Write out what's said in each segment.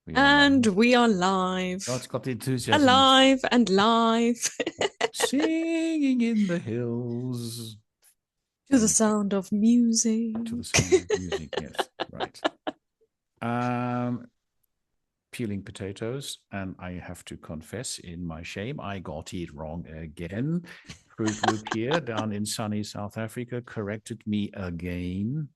We are And live. we are live, Oh, it's got the enthusiasm. alive and live Singing in the hills. to the Anyway, sound of music. to the sound of music. Yes, right. Um, Peeling potatoes, and I have to confess, in my shame, I got it wrong again. Fruit Loop here, down in sunny South Africa, corrected me again,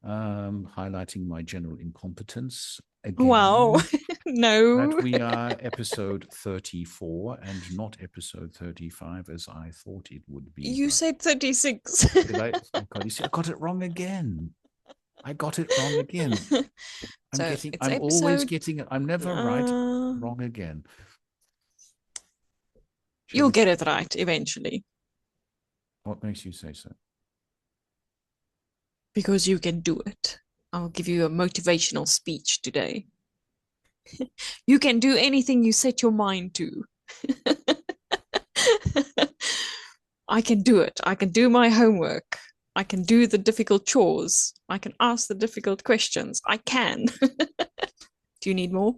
highlighting my general incompetence Wow. again. That No, we are episode 34 and not episode 35 as I thought it would be. you But said 36. did I? Oh God, you see, I got it wrong again. I got it wrong again. So it's I'm always episode. getting it. I'm never right. Uh, Wrong again. Shall you'll we? get it right eventually What makes you say so? because you can do it. I'll give you a motivational speech today. You can do anything you set your mind to. I can do it. I can do my homework. I can do the difficult chores. I can ask the difficult questions. I can. Do you need more?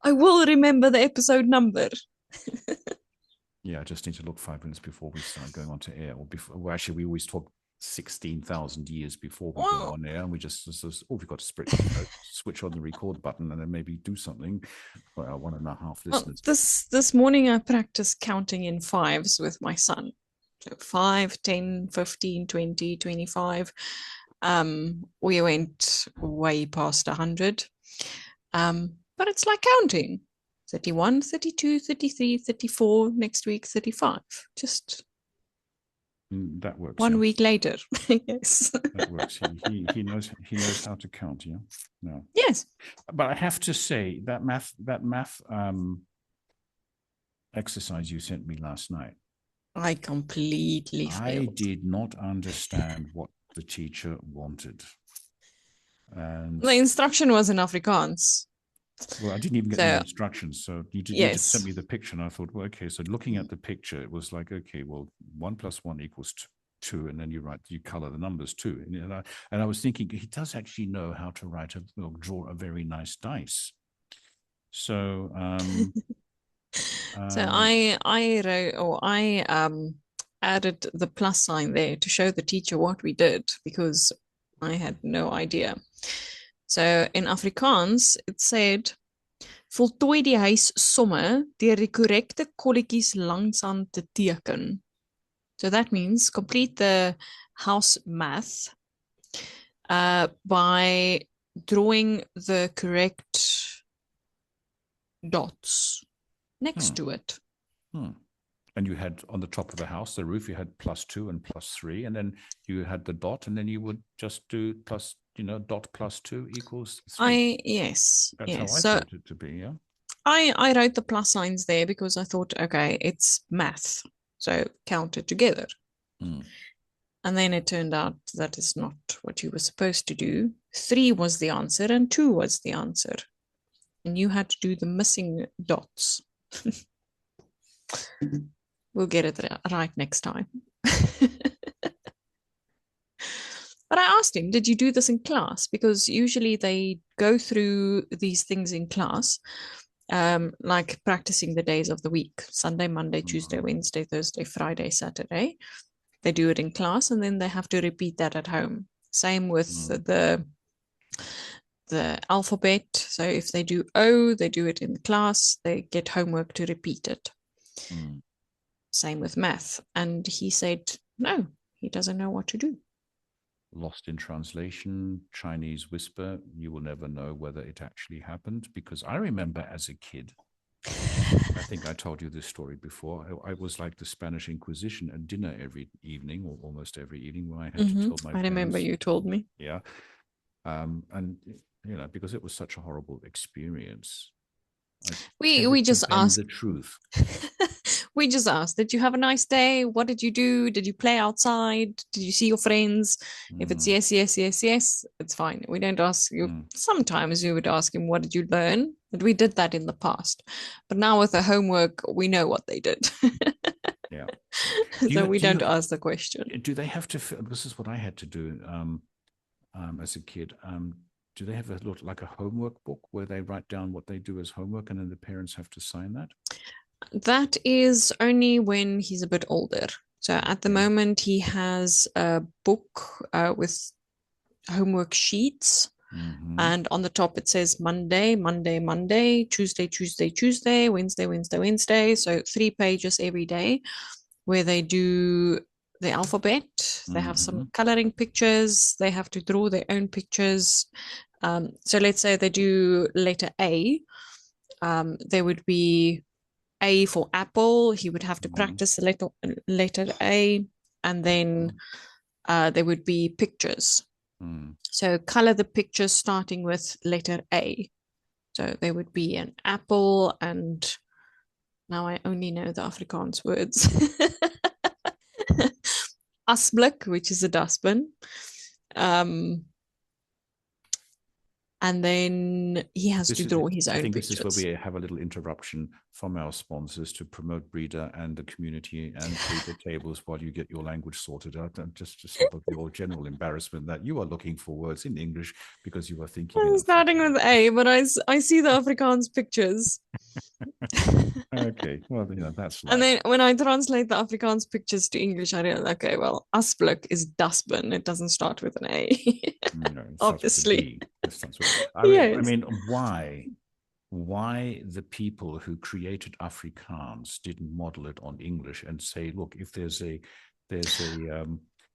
I will remember the episode number. Yeah, I just need to look 5 minutes before we start going on to air, or before. Well, actually, we always talk 16,000 years before we go Well, on air, and we just we've got to switch on the record button and then maybe do something for our 1.5 listeners. this morning I practiced counting in fives with my son. So 5, 10, 15, 20, 25. We went way past 100. But it's like counting. 31, 32, 33, 34, next week 35. Just That works, one yeah. week later. Yes. That works. He knows how to count, yeah. No. Yes. But I have to say that math exercise you sent me last night, I completely I failed. did not understand what the teacher wanted. And The instruction was in Afrikaans. well, I didn't even get any So, instructions. So you just sent yes. me the picture, and I thought, well, okay. So looking at the picture, it was like, okay, well, 1+1 = 2, and then you color the numbers too. And I was thinking, he does actually know how to draw a very nice dice. So So um, I wrote or I added the plus sign there to show the teacher what we did because I had no idea. So in Afrikaans it said voltooi die huissomme deur die korrekte kolletjies langsaan te teken. So that means complete the house math by drawing the correct dots next hmm, to it. hmm. And you had on the top of the house, the roof, you had +2 and +3, and then you had the dot, and then you would just do plus, dot +2 = 3. Yes, That's how yes. I So thought it to be, yeah. I wrote the plus signs there because I thought, okay, it's math. So count it together. Hmm. And then it turned out that is not what you were supposed to do. 3 was the answer and 2 was the answer. And you had to do the missing dots. We'll get it right next time. But I asked him, did you do this in class? Because usually they go through these things in class, like practicing the days of the week: Sunday, Monday, Tuesday, Hmm. Wednesday, Thursday, Friday, Saturday. They do it in class and then they have to repeat that at home. Same with Hmm. the alphabet. So if they do O, they do it in class, they get homework to repeat it. Hmm. Same with math. And he said, no, he doesn't know what to do. Lost in translation, Chinese whisper. You will never know whether it actually happened, because I remember as a kid, I think I told you this story before. I was like the Spanish Inquisition at dinner every evening, or almost every evening, where I had to tell my I remember parents, you told me. yeah, and because it was such a horrible experience, I We tended to just bend asked the truth. we just asked, did you have a nice day? What did you do? Did you play outside? Did you see your friends? If it's Mm, yes, yes, yes, yes, it's fine. We don't ask you. mm, Sometimes we would ask him, what did you learn? But we did that in the past. But now with the homework, we know what they did. yeah. So we Do you don't ask the question. do they have to? This is what I had to do as a kid. do they have a little like a homework book where they write down what they do as homework and then the parents have to sign that? That is only when he's a bit older. So at the Okay. moment, he has a book with homework sheets. Mm-hmm. And on the top, it says Monday, Monday, Monday, Tuesday, Tuesday, Tuesday, Wednesday, Wednesday, Wednesday. So 3 pages every day where they do the alphabet. They have some Mm-hmm. coloring pictures. They have to draw their own pictures. So let's say they do letter A. There would be A for apple. He would have to Mm-hmm. practice the letter A, and then there would be pictures. Mm-hmm. So color the pictures starting with letter A. So there would be an apple, and now I only know the Afrikaans words. Asblik, which is a dustbin. Um, and then he has This to is, draw his I own think this is where we pictures. have a little interruption from our sponsors to promote Breeder and the community and Breeder tables while you get your language sorted out, and just to stop the old general embarrassment that you are looking for words in English because you are thinking in Starting Afrikaans. with A, but I see the Afrikaans pictures. Okay, well, that's And life. then when I translate the Afrikaans pictures to English, I realize, okay, well, asblik is dustbin. It doesn't start with an A, No, it starts with a obviously. D. It starts with, I Yes. mean, why the people who created Afrikaans didn't model it on English and say, look, if there's an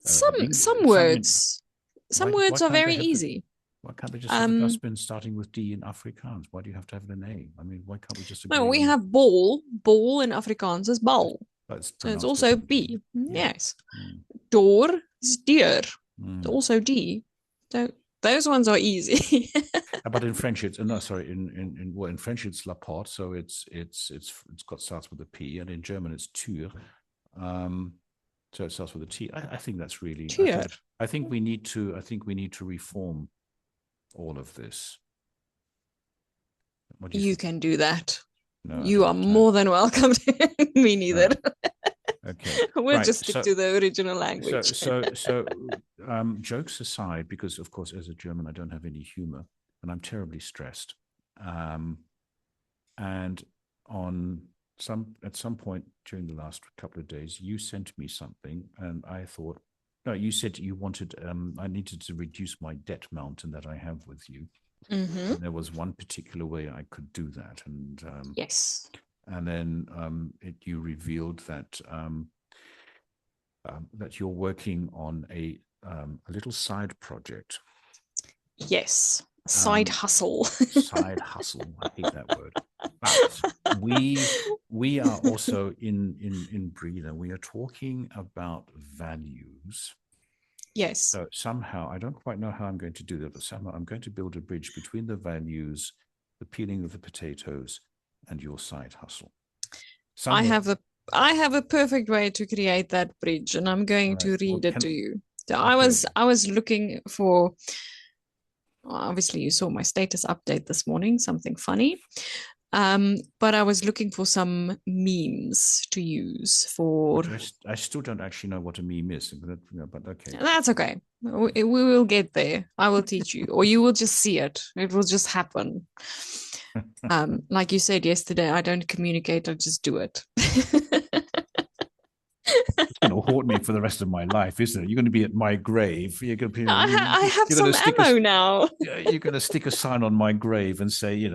Some English, words, some why words are can't they very have the easy. why can't they just have the Um, dustbin starting with D in Afrikaans? Why do you have to have an A? I mean, why can't we just no, agree we on have ball. Ball in Afrikaans is bal. that's So it's pronounced also differently? B. Yeah. Yes. Mm, Door is deer. It's mm. also D. So those ones are easy. But in French, it's no, sorry. In French, it's la porte, so it's got starts with a P, and in German, it's Tür. Um, so it starts with a T. I think that's really. Deer. I think we need to. I think we need to reform all of this. What do you You think? can do that. No, I You don't are have time. more than welcome. Me neither. No. Okay. We'll Right. just stick to the original So language. so so jokes aside, because of course, as a German, I don't have any humor, and I'm terribly stressed. Um, and on at some point during the last couple of days, you sent me something, and I thought, no, you said you wanted I needed to reduce my debt mountain that I have with you, Mm-hmm. and there was one particular way I could do that, Yes. and then you revealed that you're working on a little side project. Yes. Side Um, hustle. Side hustle. I hate that word. But we are also in Breather. We are talking about values. Yes. So somehow I don't quite know how I'm going to do that, but somehow I'm going to build a bridge between the values, the peeling of the potatoes, and your side hustle. I Somewhere. have a I have a perfect way to create that bridge, and I'm All going right. to Well, read it to you. So okay. I was looking for, well, obviously you saw my status update this morning, something funny. But I was looking for some memes to use for. Which I still don't actually know what a meme is, but okay. That's okay. We will get there. I will teach you, or you will just see it. It will just happen. Like you said yesterday, I don't communicate, I just do it. It's going to haunt me for the rest of my life, isn't it? You're going to be at my grave. You're going to be, I have you're going some to stick ammo now. you're going to stick a sign on my grave and say,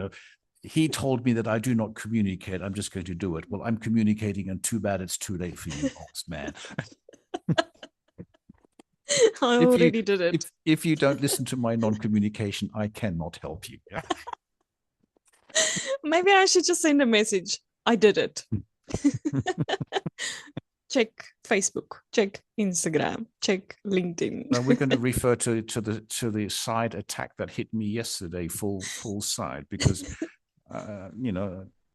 he told me that I do not communicate. I'm just going to do it. Well, I'm communicating, and too bad it's too late for you, boss man. I if you already did it. if you don't listen to my non-communication, I cannot help you. Maybe I should just send a message. I did it. Check Facebook, check Instagram, check LinkedIn. Now we're going to refer to the side attack that hit me yesterday, full side, because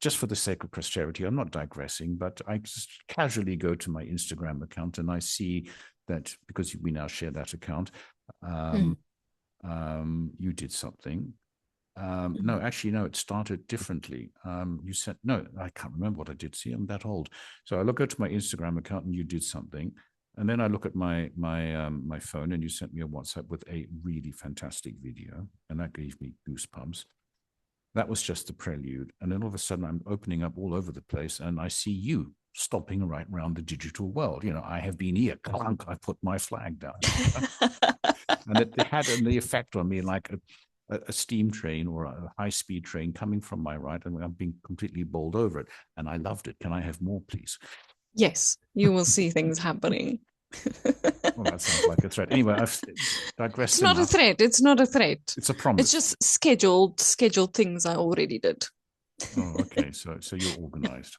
just for the sake of posterity, I'm not digressing, but I just casually go to my Instagram account and I see that because we now share that account, you did something. No, actually, no, it started differently. You said, no, I can't remember what I did. See, I'm that old. So I look at my Instagram account and you did something. And then I look at my phone, and you sent me a WhatsApp with a really fantastic video, and that gave me goosebumps. That was just the prelude. And then all of a sudden, I'm opening up all over the place, and I see you stomping right around the digital world. I have been here. Clunk, I put my flag down. And it had the effect on me like a steam train or a high-speed train coming from my right, and I'm being completely bowled over it. And I loved it. Can I have more, please? Yes, you will see things happening. Well, that sounds like a threat. Anyway, I've digressed It's not enough. a threat. It's not a threat. It's a promise. It's just scheduled things I already did. Oh, okay. So you're organized.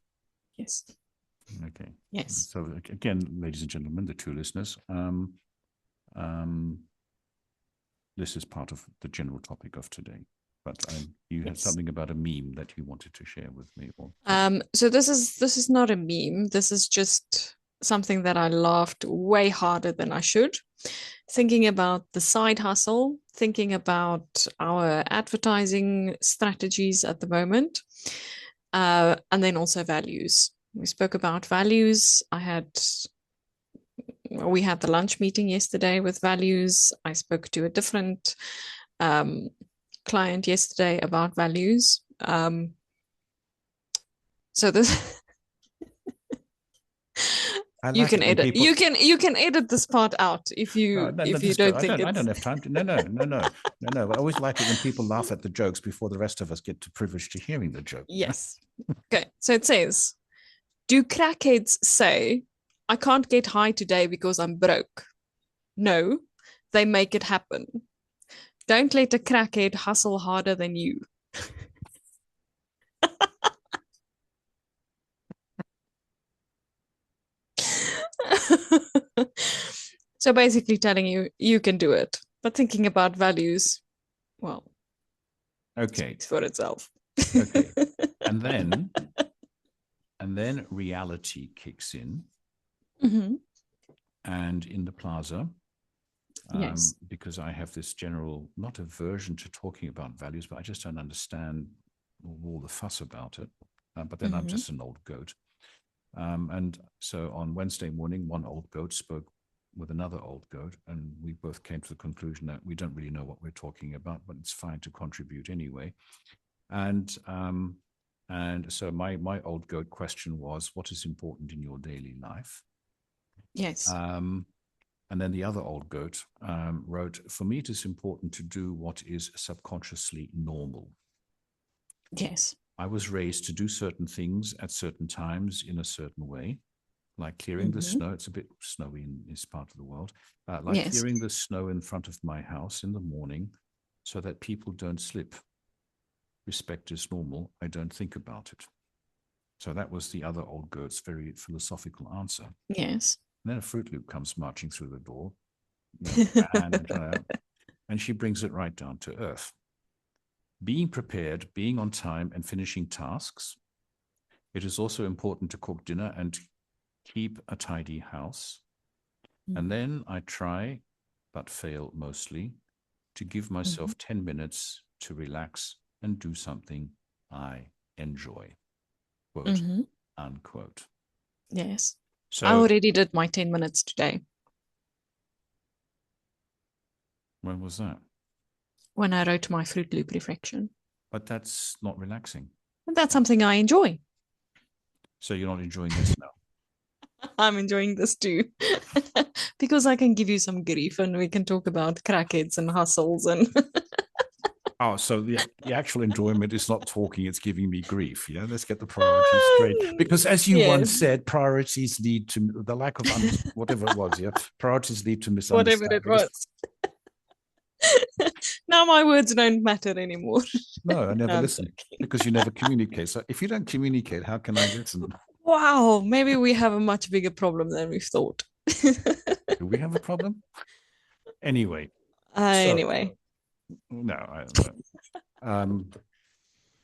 Yes. Okay. Yes. So again, ladies and gentlemen, the two listeners, this is part of the general topic of today. But you had something about a meme that you wanted to share with me. So this is not a meme. This is just something that I laughed way harder than I should. Thinking about the side hustle, thinking about our advertising strategies at the moment, and then also values. We spoke about values. We had the lunch meeting yesterday with values. I spoke to a different client yesterday about values. So this you can edit. People... You can edit this part out if you don't think I don't have time to. No. I always like it when people laugh at the jokes before the rest of us get privileged to hearing the joke. Yes. Okay. So it says, do crackheads say, I can't get high today because I'm broke? No, they make it happen. Don't let a crackhead hustle harder than you. So basically telling you can do it, but thinking about values, well, okay, speaks for itself. Okay. And then reality kicks in. Mm-hmm. And in the plaza, yes, because I have this general, not aversion to talking about values, but I just don't understand all the fuss about it. But then I'm just an old goat. And so on Wednesday morning, one old goat spoke with another old goat, and we both came to the conclusion that we don't really know what we're talking about, but it's fine to contribute anyway. And so my old goat question was, what is important in your daily life? Yes. And then the other old goat wrote, for me, it is important to do what is subconsciously normal. Yes. I was raised to do certain things at certain times in a certain way, like clearing the snow. It's a bit snowy in this part of the world. Clearing the snow in front of my house in the morning so that people don't slip. Respect is normal. I don't think about it. So that was the other old goat's very philosophical answer. Yes. And then a Fruit Loop comes marching through the door, and she brings it right down to earth. Being prepared, being on time, and finishing tasks. It is also important to cook dinner and keep a tidy house. And then I try, but fail mostly, to give myself 10 minutes to relax and do something I enjoy. Quote, unquote. Yes. So I already did my 10 minutes today. When was that? When I wrote my Fruit Loop reflection. But that's not relaxing. But that's something I enjoy. So you're not enjoying this now? I'm enjoying this too. Because I can give you some grief and we can talk about crackheads and hustles and... Oh, so the actual enjoyment is not talking, it's giving me grief. Yeah, let's get the priorities straight. Because as you once said, priorities lead to the lack of whatever it was. Yeah, priorities lead to misunderstanding. Whatever it was. Now my words don't matter anymore. No, I never listen because you never communicate. So if you don't communicate, how can I listen? Wow, maybe we have a much bigger problem than we've thought. Do we have a problem? Anyway. Anyway. No,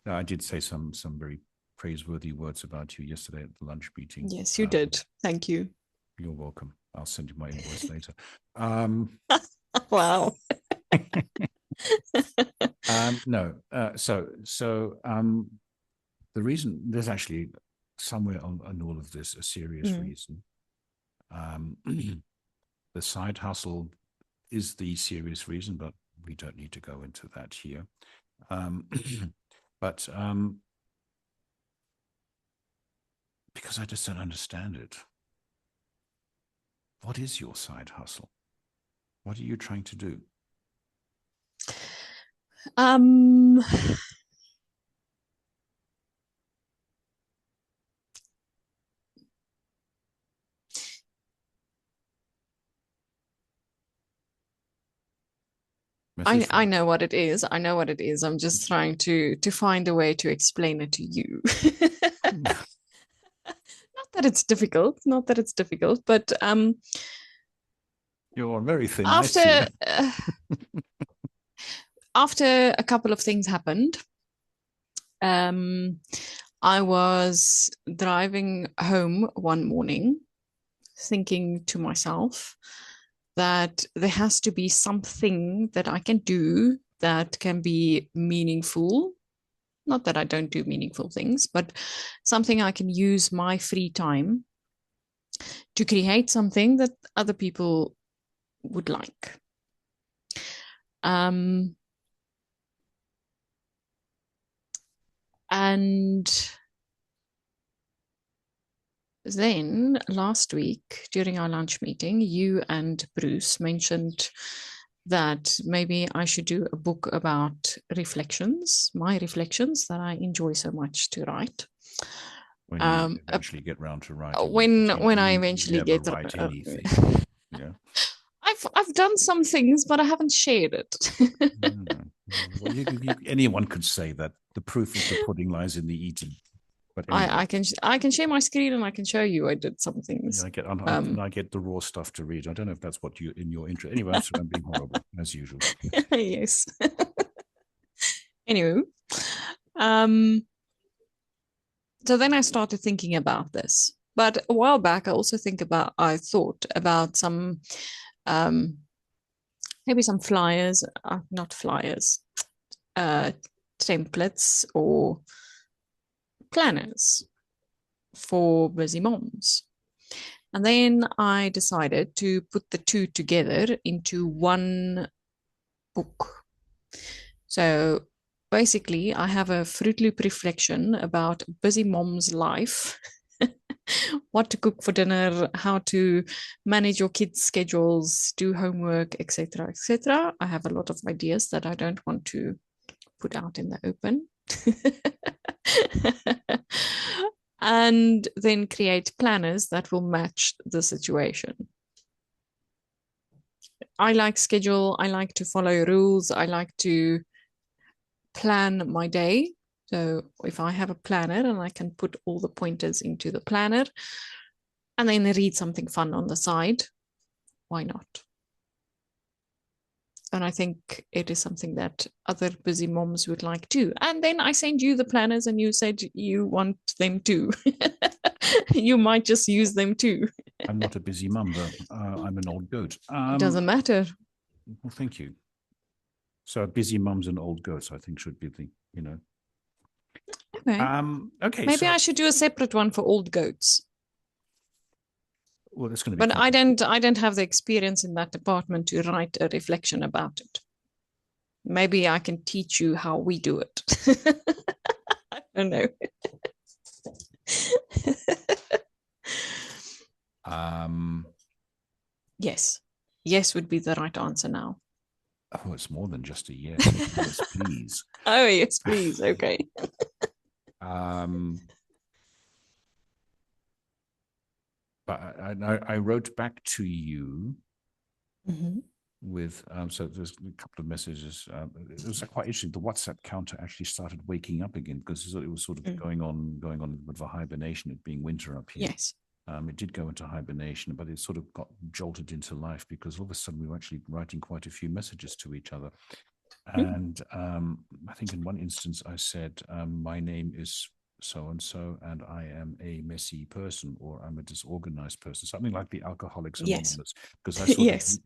I did say some very praiseworthy words about you yesterday at the lunch meeting. Yes, you did. Thank you. You're welcome. I'll send you my invoice later. Wow. No. The reason there's actually somewhere on all of this a serious reason. The side hustle is the serious reason, but we don't need to go into that here. Um, but because I just don't understand it. What is your side hustle? What are you trying to do? Um, Message I from know what it is. I know what it is. I'm just trying to find a way to explain it to you. Not that it's difficult, not that it's difficult, but you're on very thin ice here. after after a couple of things happened, I was driving home one morning, thinking to myself that there has to be something that I can do that can be meaningful. Not that I don't do meaningful things, but something I can use my free time to create something that other people would like. Um, and then last week, during our lunch meeting, you and Bruce mentioned that maybe I should do a book about reflections, my reflections that I enjoy so much to write. When you Um, eventually get round to writing them, when because when I you eventually never get, write anything. Yeah. I've done some things, but I haven't shared it. Mm. Well, anyone could say that. The proof of the pudding lies in the eating. But anyway, I can share my screen and I can show you I did some things. I get Um, I get the raw stuff to read. I don't know if that's what you in your interest. Anyway, I'm being horrible as usual. yes. Anyway, um, so then I started thinking about this. But a while back, I thought about some, um, maybe some flyers, not flyers, uh, templates or planners for busy moms. And then I decided to put the two together into one book. So basically, I have a Fruit Loop reflection about busy mom's life, what to cook for dinner, how to manage your kids' schedules, do homework, etc., etc. I have a lot of ideas that I don't want to put out in the open. And then create planners that will match the situation. I like schedule, I like to follow rules, I like to plan my day. So if I have a planner and I can put all the pointers into the planner and then read something fun on the side, why not? And I think it is something that other busy moms would like too. And then I send you the planners and you said you want them too. You might just use them too. I'm not a busy mum, though. I'm an old goat. It doesn't matter. Well, thank you. So busy mums and old goats, I think, should be Okay. Okay, Maybe so I should do a separate one for old goats. well, it's going to be But complicated. I don't have the experience in that department to write a reflection about it. Maybe I can teach you how we do it. I don't know. Um, Yes. Yes would be the right answer now. oh, it's more than just a yes. Yes, please. Oh, yes, please. Okay. Um, but I wrote back to you Mm-hmm. with so there's a couple of messages. It was quite interesting. The WhatsApp counter actually started waking up again because it was sort of Mm. going on with the hibernation, it being winter up here. Yes. It did go into hibernation, but it sort of got jolted into life because all of a sudden we were actually writing quite a few messages to each other. Mm. And I think in one instance I said, my name is so and so, and I am a messy person, or I'm a disorganized person, something like the Alcoholics Yes. Anonymous. Because I sort of Yes.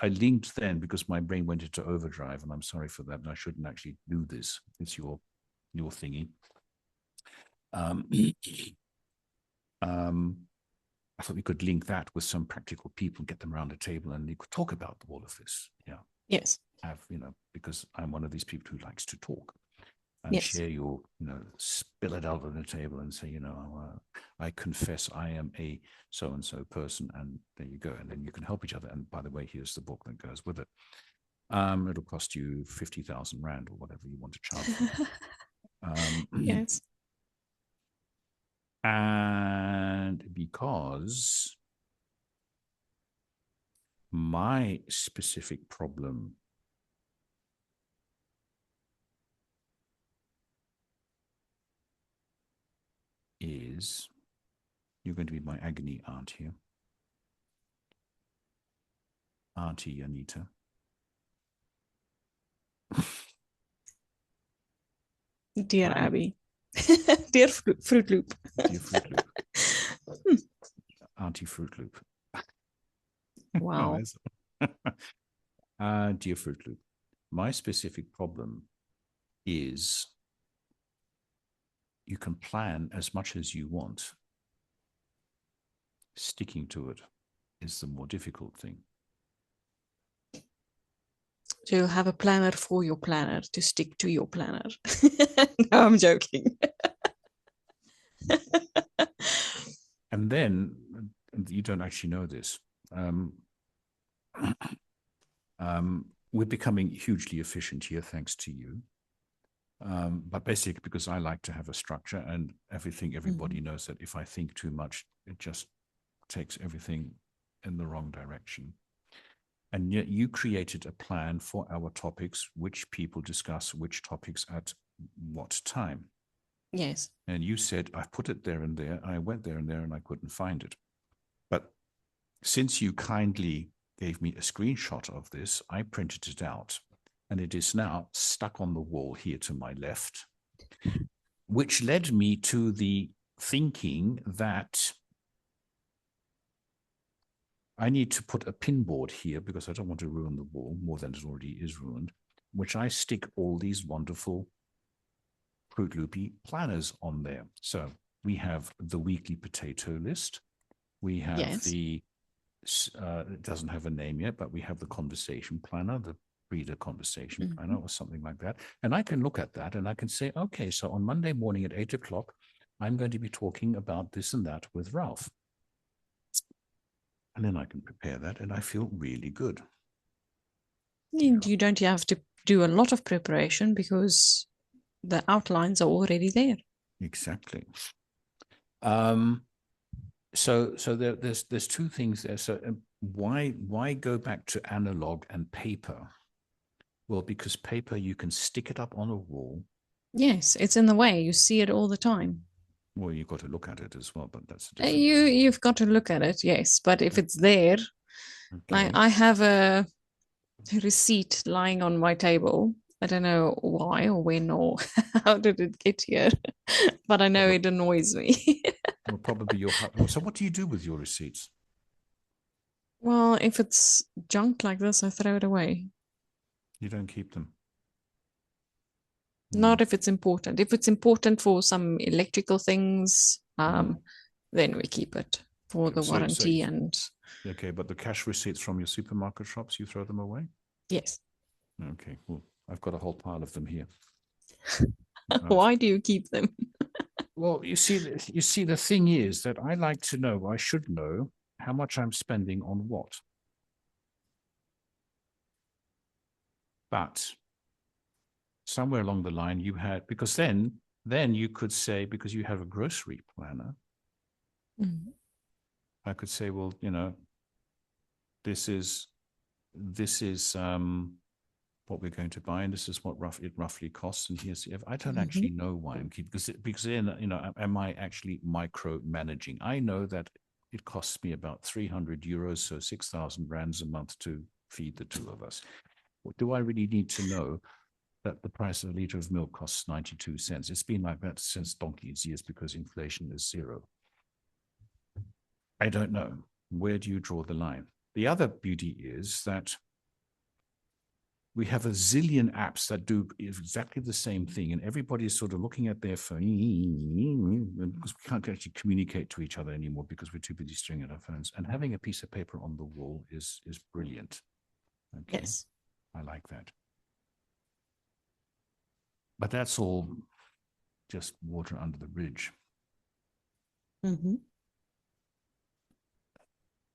I linked then because my brain went into overdrive, and I'm sorry for that. And I shouldn't actually do this. It's your thingy. Um, um, I thought we could link that with some practical people, get them around a table, and you could talk about all of this. Yeah. Yes. Because I'm one of these people who likes to talk and Yes. share your, spill it out on the table and say, I confess I am a so and so person, and there you go. And then you can help each other. And by the way, here's the book that goes with it. It'll cost you 50,000 Rand or whatever you want to charge for it. Yes. And because my specific problem is, you're going to be my agony aunt here, Auntie Anita. Dear Abby. Dear Fruit Loop. Dear Fruit Loop. Auntie Fruit Loop. Wow. Dear Fruit Loop, my specific problem is you can plan as much as you want. Sticking to it is the more difficult thing. So you'll have a planner for your planner to stick to your planner. No, I'm joking. And then you don't actually know this. We're becoming hugely efficient here, thanks to you. But basically, because I like to have a structure, and everybody knows that if I think too much, it just takes everything in the wrong direction. And yet you created a plan for our topics, which people discuss which topics at what time. Yes. And you said, I've put it there and there. I went there and there and I couldn't find it. But since you kindly gave me a screenshot of this, I printed it out. And it is now stuck on the wall here to my left, which led me to the thinking that I need to put a pin board here because I don't want to ruin the wall more than it already is ruined, which I stick all these wonderful Fruit Loopy planners on there. So we have the weekly potato list. We have the, it doesn't have a name yet, but we have the conversation planner, the reader conversation planner or something like that. And I can look at that and I can say, okay, so on Monday morning at 8 o'clock, I'm going to be talking about this and that with Ralph. And then I can prepare that and I feel really good. You don't have to do a lot of preparation because the outlines are already there. Exactly. So there's two things there. So why go back to analog and paper? Well, because paper, you can stick it up on a wall. Yes, it's in the way. You see it all the time. Well, you've got to look at it as well, but that's a different you've got to look at it, yes. But if it's there, okay. I have a receipt lying on my table. I don't know why or when or how did it get here, but I know it annoys me. Well, probably so what do you do with your receipts? Well, if it's junk like this, I throw it away. You don't keep them? Not if it's important. If it's important for some electrical things, then we keep it for the warranty and. Okay, but the cash receipts from your supermarket shops, you throw them away? Yes. Okay, well, I've got a whole pile of them here. Why do you keep them? Well, you see, the thing is that I like to know, I should know how much I'm spending on what. But somewhere along the line you had, because then you could say, because you have a grocery planner, I could say, well, this is what we're going to buy, and this is what it roughly costs. And here's, I don't actually know why I'm keeping, because then, am I actually micromanaging? I know that it costs me about 300 euros, so 6,000 rands a month to feed the two of us. Do I really need to know that the price of a liter of milk costs 92 cents? It's been like that since donkey's years because inflation is zero. I don't know. Where do you draw the line? The other beauty is that we have a zillion apps that do exactly the same thing, and everybody's sort of looking at their phone because we can't actually communicate to each other anymore because we're too busy staring at our phones. And having a piece of paper on the wall is brilliant. Okay, Yes. I like that. But that's all just water under the bridge. Mm-hmm.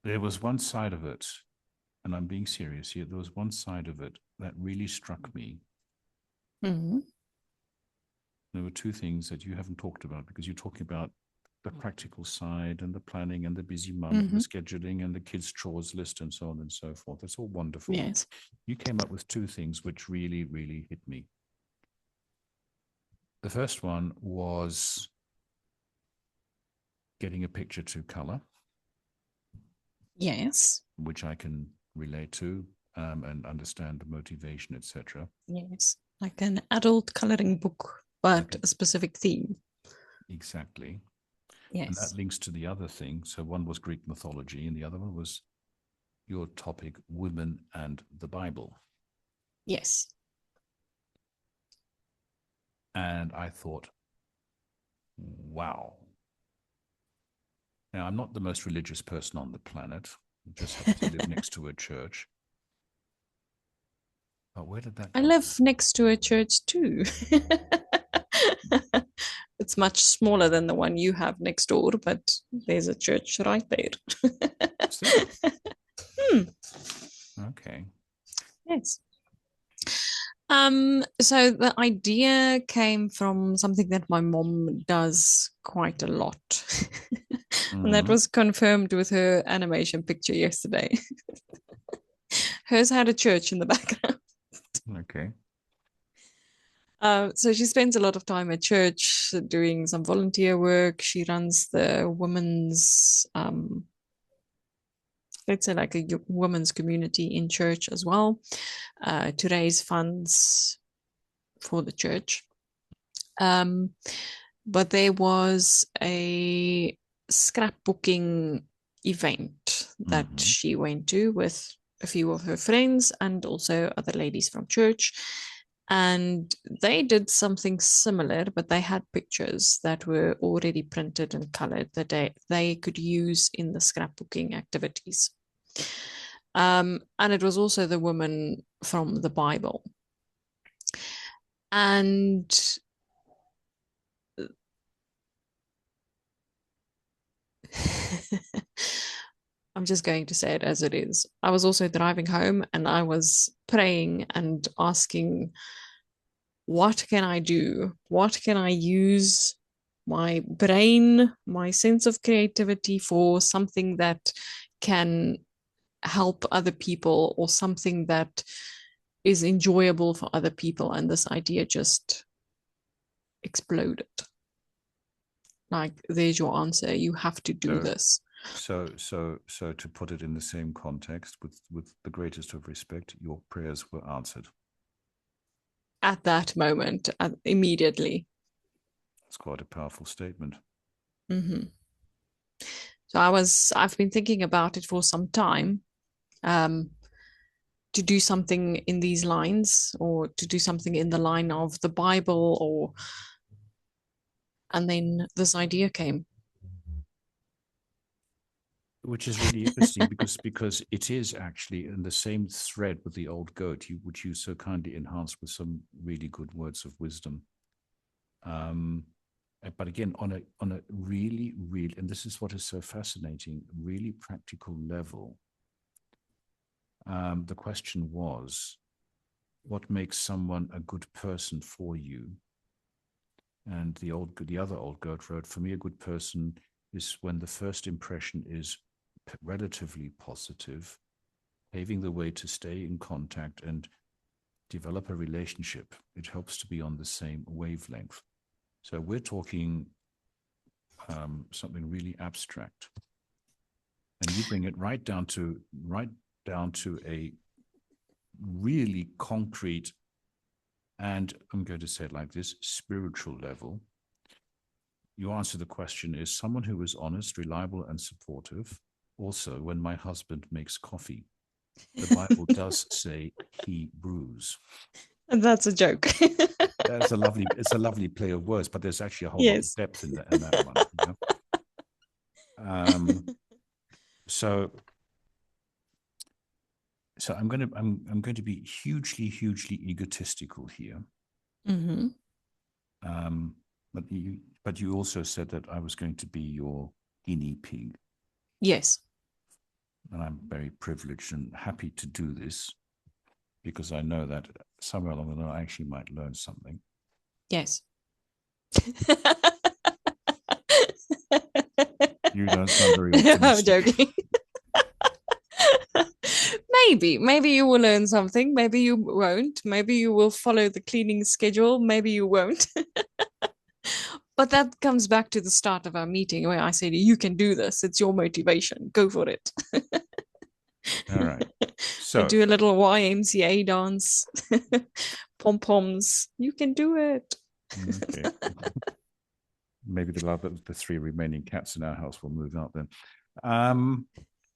There was one side of it, and I'm being serious here. There was one side of it that really struck me. Mm-hmm. There were two things that you haven't talked about because you're talking about the practical side and the planning and the busy mum and the scheduling and the kids' chores list and so on and so forth. That's all wonderful. Yes. You came up with two things which really, really hit me. The first one was getting a picture to color, Yes. which I can relate to and understand the motivation, etc. Yes. Like an adult coloring book, but Okay. a specific theme. Exactly. And that Yes. links to the other thing. So one was Greek mythology, and the other one was your topic, women and the Bible. Yes. And I thought, wow. Now, I'm not the most religious person on the planet. I just happen to live next to a church. But where did that I come live from? next to a church too. It's much smaller than the one you have next door, but there's a church right there. Is there? Hmm. Okay. Yes. So the idea came from something that my mom does quite a lot. And that Mm-hmm. was confirmed with her animation picture yesterday. Hers had a church in the background. Okay. So she spends a lot of time at church doing some volunteer work. She runs the women's, let's say, like a women's community in church as well, to raise funds for the church. But there was a scrapbooking event that Mm-hmm. she went to with a few of her friends and also other ladies from church. And they did something similar, but they had pictures that were already printed and colored that they could use in the scrapbooking activities. And it was also the woman from the Bible. And I'm just going to say it as it is. I was also driving home and I was praying and asking, what can I do? What can I use my brain, my sense of creativity for something that can help other people or something that is enjoyable for other people? And this idea just exploded. Like, there's your answer. You have to do So, this. so to put it in the same context, with the greatest of respect, your prayers were answered. At that moment, immediately. That's quite a powerful statement. Mm-hmm. So I've been thinking about it for some time, um, to do something in these lines or to do something in the line of the Bible and then this idea came. Which is really interesting because it is actually in the same thread with the old goat, which you so kindly enhanced with some really good words of wisdom. Um, but again, on a really, really, and this is what is so fascinating, really practical level. The question was, what makes someone a good person for you? And the other old goat wrote, for me, a good person is when the first impression is relatively positive, paving the way to stay in contact and develop a relationship. It helps to be on the same wavelength. So we're talking something really abstract, and you bring it right down to a really concrete, and I'm going to say it like this, spiritual level. Your answer to the question is someone who is honest, reliable, and supportive. Also, when my husband makes coffee. The Bible does say he brews. And that's a joke. It's a lovely play of words, but there's actually a whole lot of Yes. depth in that one. You know? So I'm going to be hugely egotistical here. Mm-hmm. Um, but you also said that I was going to be your guinea pig, Yes. and I'm very privileged and happy to do this because I know that somewhere along the line I actually might learn something. Yes. You don't sound very I'm optimistic. joking. Maybe you will learn something. Maybe you won't. Maybe you will follow the cleaning schedule. Maybe you won't. But that comes back to the start of our meeting where I said, you can do this. It's your motivation. Go for it. All right. I So do a little YMCA dance, pom poms. You can do it. okay. Maybe the three remaining cats in our house will move out then.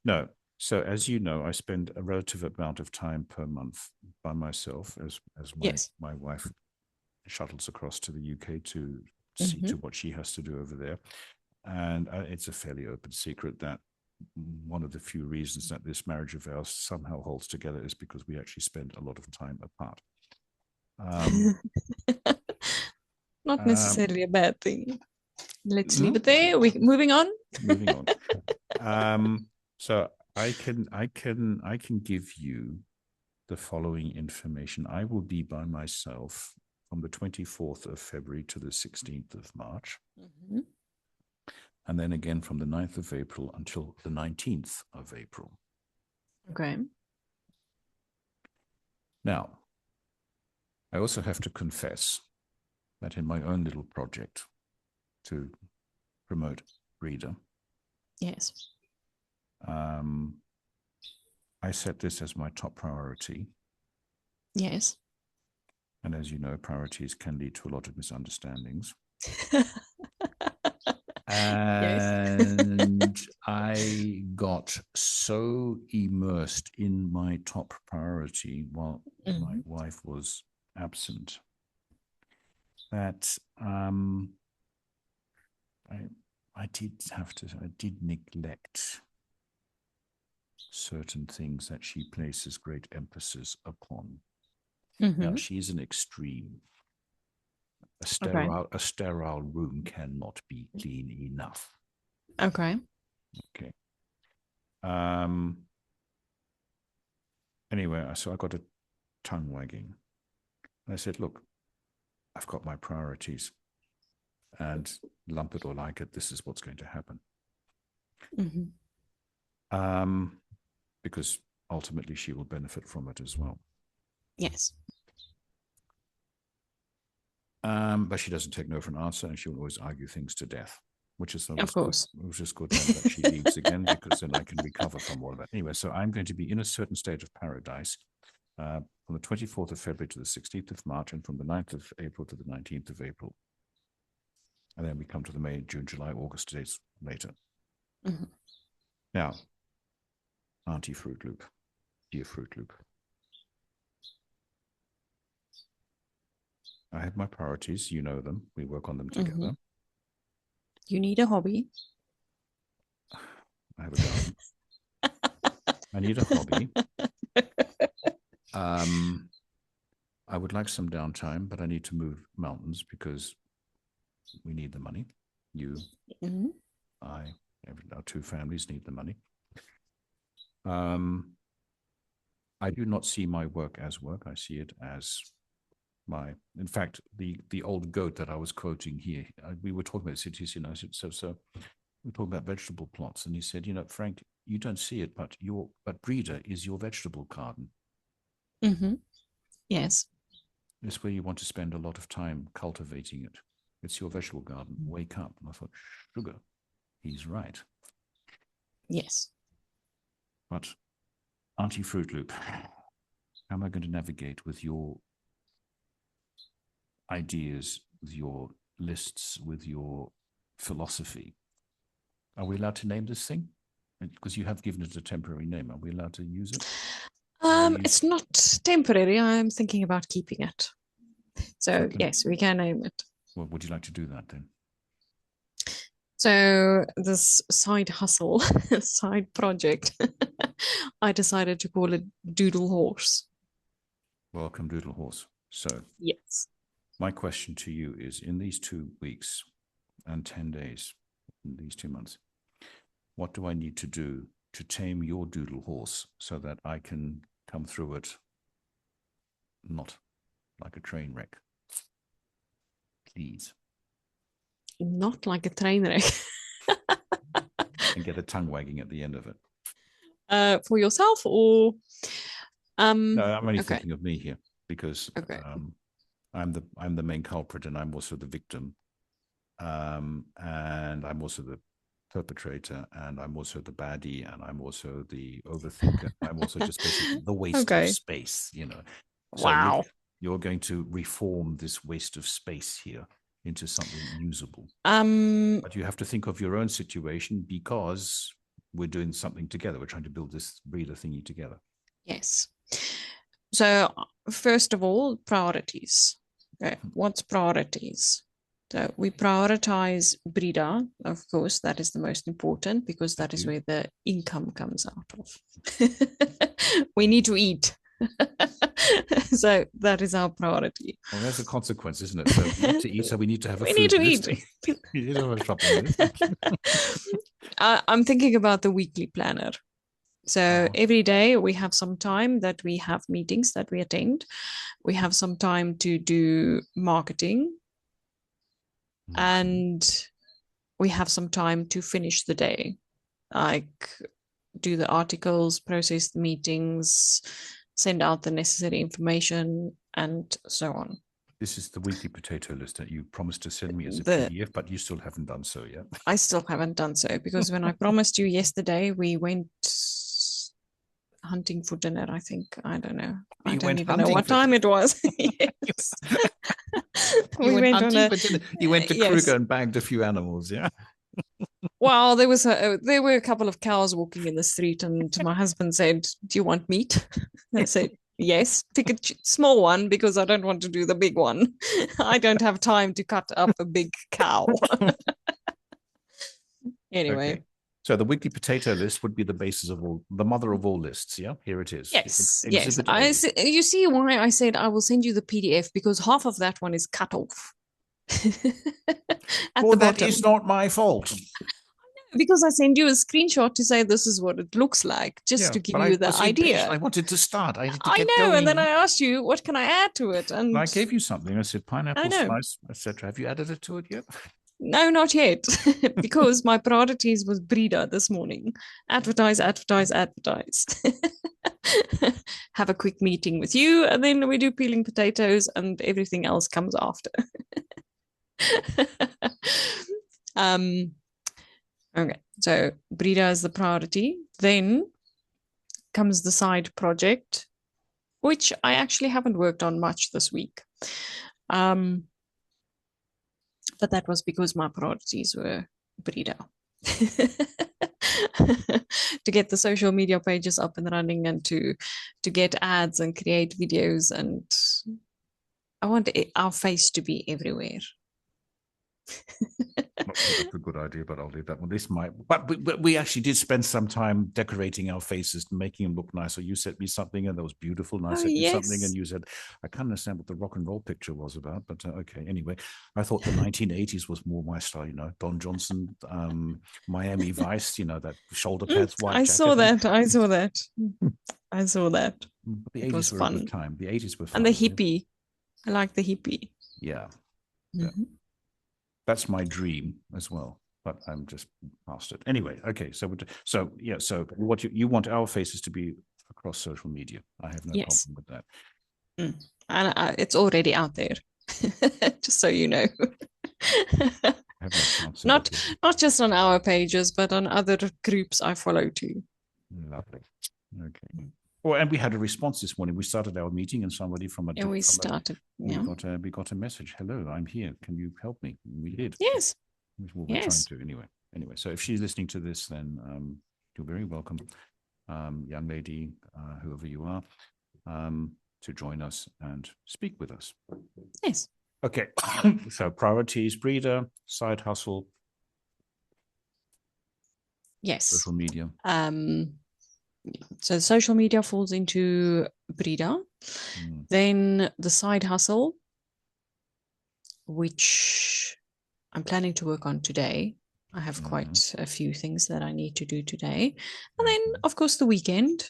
No. So as you know, I spend a relative amount of time per month by myself as Yes. my wife shuttles across to the UK to see Mm-hmm. to what she has to do over there. And it's a fairly open secret that one of the few reasons that this marriage of ours somehow holds together is because we actually spend a lot of time apart. Not Um, necessarily a bad thing. Let's leave mm, it there. We moving on. moving on. So I can give you the following information. I will be by myself from the 24th of February to the 16th of March. Mm-hmm. And then again from the 9th of April until the 19th of April. Okay. Now, I also have to confess that in my own little project to promote Reader, Yes. um, I set this as my top priority. Yes. And as you know, priorities can lead to a lot of misunderstandings. Yes. And I got so immersed in my top priority while my Mm-hmm. wife was absent that I I did neglect certain things that she places great emphasis upon. Now Mm-hmm. she's an extreme. Okay. A sterile room cannot be clean enough. Okay. Okay. Um. Anyway, so I got a tongue wagging. And I said, "Look, I've got my priorities, and lump it or like it, this is what's going to happen." Mm-hmm. Um, because ultimately she will benefit from it as well. Yes. But she doesn't take no for an answer, and she will always argue things to death, which is Of always good. course. It was just good then that she leaves again, because then I can recover from all of that. Anyway, so I'm going to be in a certain state of paradise from the 24th of February to the 16th of March, and from the 9th of April to the 19th of April. And then we come to the May, June, July, August dates later. Mm-hmm. Now, Auntie Fruit Loop, dear Fruit Loop, I have my priorities. You know them. We work on them Mm-hmm. together. You need a hobby. I have a garden. I need a hobby. I would like some downtime, but I need to move mountains because we need the money. You, Mm-hmm. I, our two families need the money. I do not see my work as work. I see it as my. In fact, the old goat that I was quoting here, we were talking about cities. I said so. We're talking about vegetable plots, and he said, Frank, you don't see it, but breeder is your vegetable garden. Mm-hmm. Yes. It's where you want to spend a lot of time cultivating it. It's your vegetable garden. Wake up. And I thought, sugar, he's right. Yes. But Auntie Fruit Loop, how am I going to navigate with your ideas, with your lists, with your philosophy? Are we allowed to name this thing? Because you have given it a temporary name. Are we allowed to use it? It's not temporary. I'm thinking about keeping it. So Okay. yes, we can name it. Well, would you like to do that then? So this side hustle, side project, I decided to call it Doodle Horse. Welcome, Doodle Horse. So Yes. my question to you is, in these 2 weeks and 10 days, in these 2 months, what do I need to do to tame your doodle horse so that I can come through it not like a train wreck? Please. Not like a train wreck. And get a tongue wagging at the end of it. For yourself or No, I'm only okay. thinking of me here because Okay. I'm the main culprit and I'm also the victim. And I'm also the perpetrator, and I'm also the baddie, and I'm also the overthinker. I'm also just basically the waste of Okay. space, you know. So Wow. you're going to reform this waste of space here into something usable. But you have to think of your own situation because we're doing something together. We're trying to build this breeder thingy together. Yes. So first of all, priorities. Okay. What's priorities? So we prioritize breeder, of course, that is the most important because that is where the income comes out of. We need to eat. So that is our priority. Well, there's a consequence, isn't it? So we need to eat, so we need to have a We food need to listing. eat. You don't have trouble with it. I'm thinking about the weekly planner. So every day we have some time that we have meetings that we attend. We have some time to do marketing. And we have some time to finish the day, like do the articles, process the meetings, send out the necessary information, and so on. This is the weekly potato list that you promised to send me as a PDF, but you still haven't done so yet. I still haven't done so because when I promised you yesterday, we went hunting for dinner, I think. I don't know. I don't even know what time it was. Yes. You went hunting for dinner. You went to Kruger and bagged a few animals, yeah? Well, there were a couple of cows walking in the street, and my husband said, "Do you want meat?" I said, "Yes, pick a small one because I don't want to do the big one. I don't have time to cut up a big cow." Anyway. Okay. So the weekly potato list would be the basis of the mother of all lists. Yeah, here it is. Yes, yes. You see why I said I will send you the PDF because half of that one is cut off. Well, that is not my fault. Because I send you a screenshot to say this is what it looks like, just to give you the idea. I wanted to start. I know, going. And then I asked you, what can I add to it? And I gave you something. I said pineapple slice, etc. Have you added it to it yet? No, not yet, because my priorities was breeder this morning. Advertise, advertise, advertise. Have a quick meeting with you, and then we do peeling potatoes, and everything else comes after. Okay, so breeder is the priority. Then comes the side project, which I actually haven't worked on much this week. But that was because my priorities were breeder. To get the social media pages up and running and to get ads and create videos, and I want our face to be everywhere. Not sure that's a good idea, but I'll leave that one. This might, but we actually did spend some time decorating our faces, making them look nicer. You sent me something, and that was beautiful. And I sent you something, and you said, "I can't understand what the rock and roll picture was about." But okay, anyway, I thought the 1980s was more my style. You know, Don Johnson, Miami Vice. You know, that shoulder pads, white jacket. I saw that. I saw that. But the 80s were fun. A good time. The 80s were fun. And the hippie. I like the hippie. Yeah. Yeah. That's my dream as well, but I'm just past it. Anyway, okay. So what you want our faces to be across social media. I have no problem with that. And it's already out there, just so you know. Not just on our pages, but on other groups I follow too. Lovely. Okay. Well, and we had a response this morning. We started our meeting, and somebody from a we got a message. Hello, I'm here. Can you help me? We did. Yes. Well, we're trying to anyway. So if she's listening to this, then you're very welcome, young lady, whoever you are. to join us and speak with us. Yes. Okay. So priorities, breeder, side hustle, Yes. social media. So social media falls into breeder. Then the side hustle, which I'm planning to work on today. I have quite a few things that I need to do today. And then, of course, the weekend.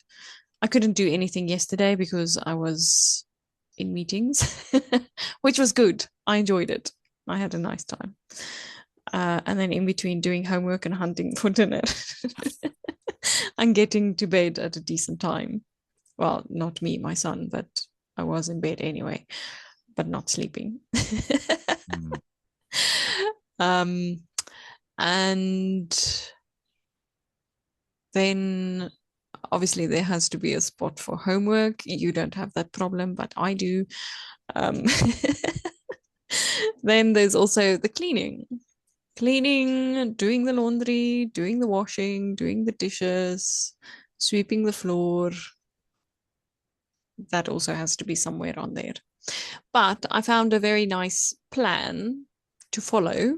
I couldn't do anything yesterday because I was in meetings, which was good. I enjoyed it. I had a nice time. And then in between doing homework and hunting for dinner and getting to bed at a decent time. Well, not me, my son, but I was in bed anyway, but not sleeping. And then obviously there has to be a spot for homework. You don't have that problem, but I do. Then there's also the cleaning, doing the laundry, doing the washing, doing the dishes, sweeping the floor. That also has to be somewhere on there. But I found a very nice plan to follow.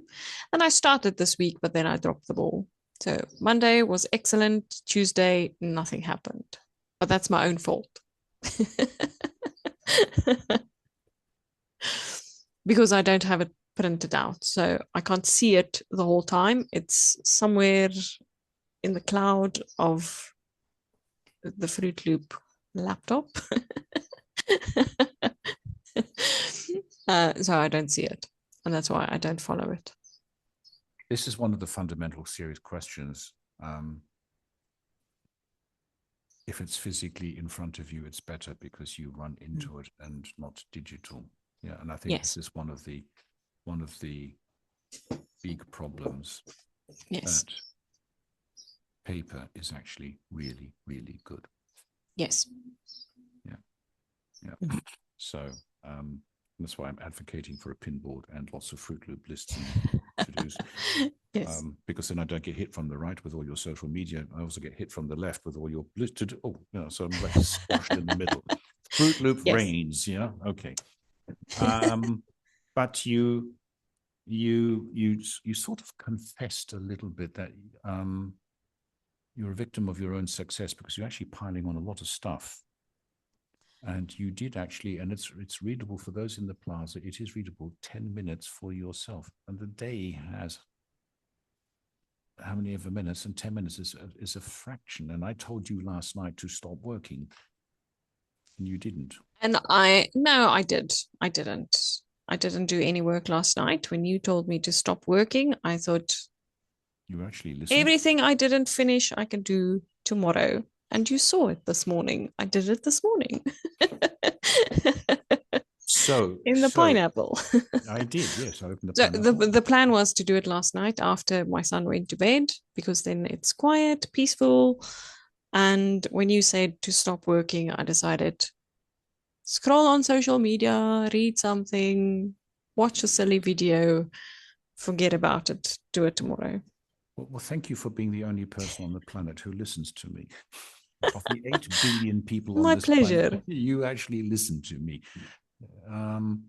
And I started this week, but then I dropped the ball. So Monday was excellent. Tuesday, nothing happened. But that's my own fault. Because I don't have it printed out. So I can't see it the whole time. It's somewhere in the cloud of the Fruit Loop laptop. So I don't see it. And that's why I don't follow it. This is one of the fundamental serious questions. If it's physically in front of you, it's better because you run into it and not digital. Yeah, and I think this is one of the big problems. Yes. That paper is actually really, really good. Yes. Yeah. So that's why I'm advocating for a pinboard and lots of Fruit Loop lists and to-dos. Yes. Because then I don't get hit from the right with all your social media. I also get hit from the left with all your listed. Oh, yeah. So I'm like squashed in the middle. Fruit Loop reigns. Yeah. Okay. But you sort of confessed a little bit that you're a victim of your own success because you're actually piling on a lot of stuff. And you did actually, and it's readable for those in the plaza. It is readable 10 minutes for yourself. And the day has how many ever minutes, and 10 minutes is a fraction. And I told you last night to stop working, and you didn't. And I did. I didn't. I didn't do any work last night. When you told me to stop working, I thought you actually listened. Everything I didn't finish, I can do tomorrow. And you saw it this morning. I did it this morning. So in the pineapple. I did, yes. I opened the so pineapple. the plan was to do it last night after my son went to bed because then it's quiet, peaceful. And when you said to stop working, I decided scroll on social media, read something, watch a silly video, forget about it, do it tomorrow. Well, thank you for being the only person on the planet who listens to me. Of the 8 billion people on this planet, you actually listen to me. And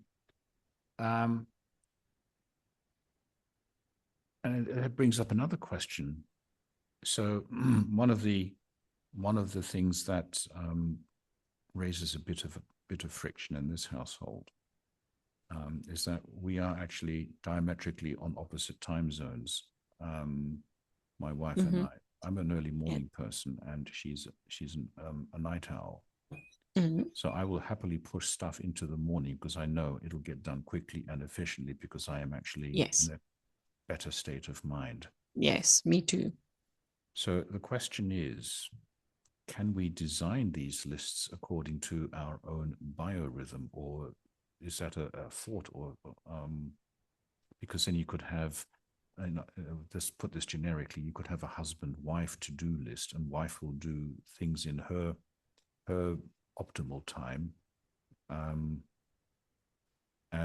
it brings up another question. So one of the things that raises a bit of friction in this household is that we are actually diametrically on opposite time zones. My wife and I. I'm an early morning person, and she's a night owl. So I will happily push stuff into the morning because I know it'll get done quickly and efficiently because I am actually in a better state of mind. Yes, me too. So the question is, can we design these lists according to our own biorhythm, or is that a thought? Or because then you could have, just put this generically, you could have a husband-wife to-do list, and wife will do things in her optimal time, and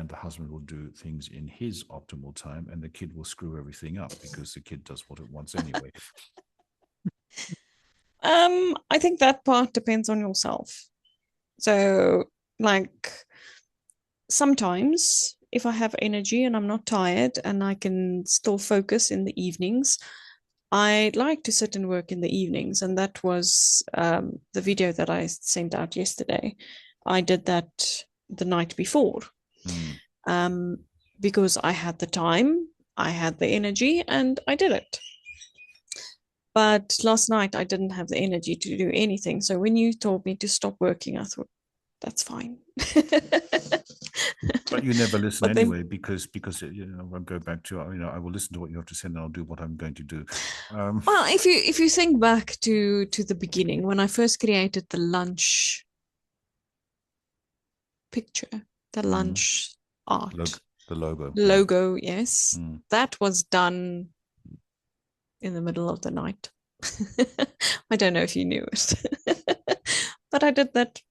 the husband will do things in his optimal time, and the kid will screw everything up because the kid does what it wants anyway. I think that part depends on yourself. So, like, sometimes if I have energy and I'm not tired and I can still focus in the evenings, I like to sit and work in the evenings. And that was the video that I sent out yesterday. I did that the night before Mm. um, because I had the time, I had the energy, and I did it. But last night I didn't have the energy to do anything. So when you told me to stop working, I thought, that's fine. But you never listen But then, anyway, because I'll go back to I will listen to what you have to say and I'll do what I'm going to do. well, if you think back to the beginning, when I first created the lunch picture, the mm, lunch art the logo, yeah. logo, yes, Mm. that was done in the middle of the night. I don't know if you knew it, but I did that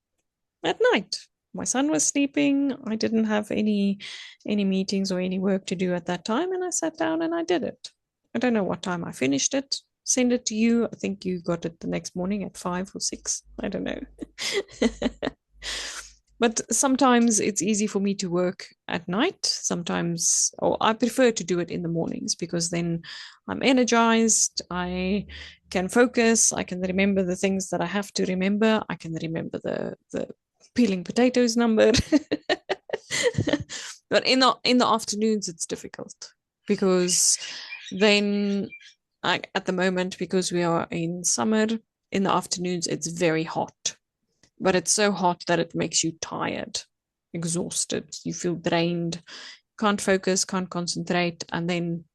at night. My son was sleeping. I didn't have any meetings or any work to do at that time, and I sat down and I did it. I don't know what time I finished it. Send it to you. I think you got it the next morning at 5 or 6. I don't know. But sometimes it's easy for me to work at night. Sometimes, or I prefer to do it in the mornings because then I'm energized. I can focus. I can remember the things that I have to remember. I can remember the peeling potatoes number. But in the afternoons, it's difficult because then, at the moment, because we are in summer, in the afternoons, it's very hot, but it's so hot that it makes you tired, exhausted. You feel drained, can't focus, can't concentrate, and then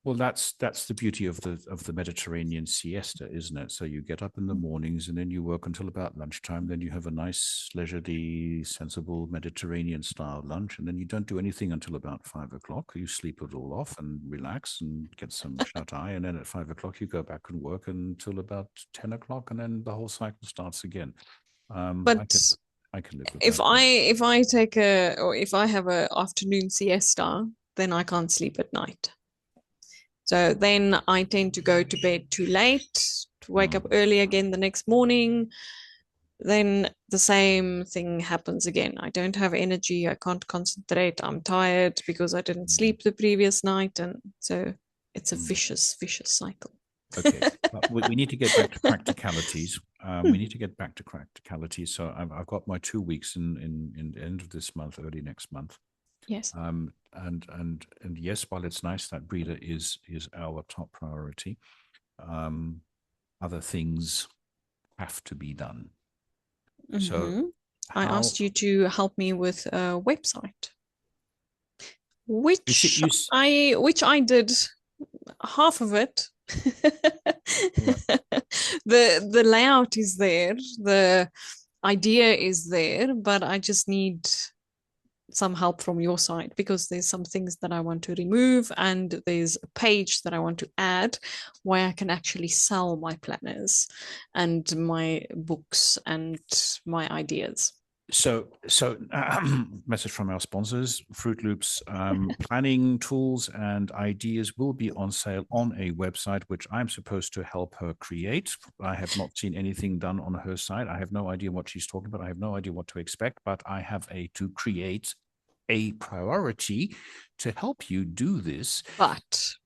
Well, that's the beauty of the Mediterranean siesta, isn't it? So you get up in the mornings and then you work until about lunchtime. Then you have a nice, leisurely, sensible Mediterranean style lunch, and then you don't do anything until about 5 o'clock. You sleep it all off and relax and get some shut eye, and then at 5 o'clock you go back and work until about 10 o'clock, and then the whole cycle starts again. Um, I can but I can live with if that. I take a or if I have a afternoon siesta, then I can't sleep at night. So then I tend to go to bed too late, to wake up Mm, early again the next morning. Then the same thing happens again. I don't have energy. I can't concentrate. I'm tired because I didn't mm, sleep the previous night. And so it's a mm. vicious, vicious cycle. Okay, but we need to get back to practicalities. We Hmm. need to get back to practicalities. So I've got my 2 weeks in the end of this month, early next month. Yes. And yes, while it's nice that breeder is our top priority, um, other things have to be done. So Mm-hmm. I how asked you to help me with a website, you see which I did half of it. yeah. The layout is there, the idea is there, but I just need some help from your side because there's some things that I want to remove and there's a page that I want to add where I can actually sell my planners and my books and my ideas. So message from our sponsors, Fruit Loops. Planning tools and ideas will be on sale on a website, which I'm supposed to help her create. I have not seen anything done on her side. I have no idea what she's talking about. I have no idea what to expect, but I have to create a priority to help you do this. Uh,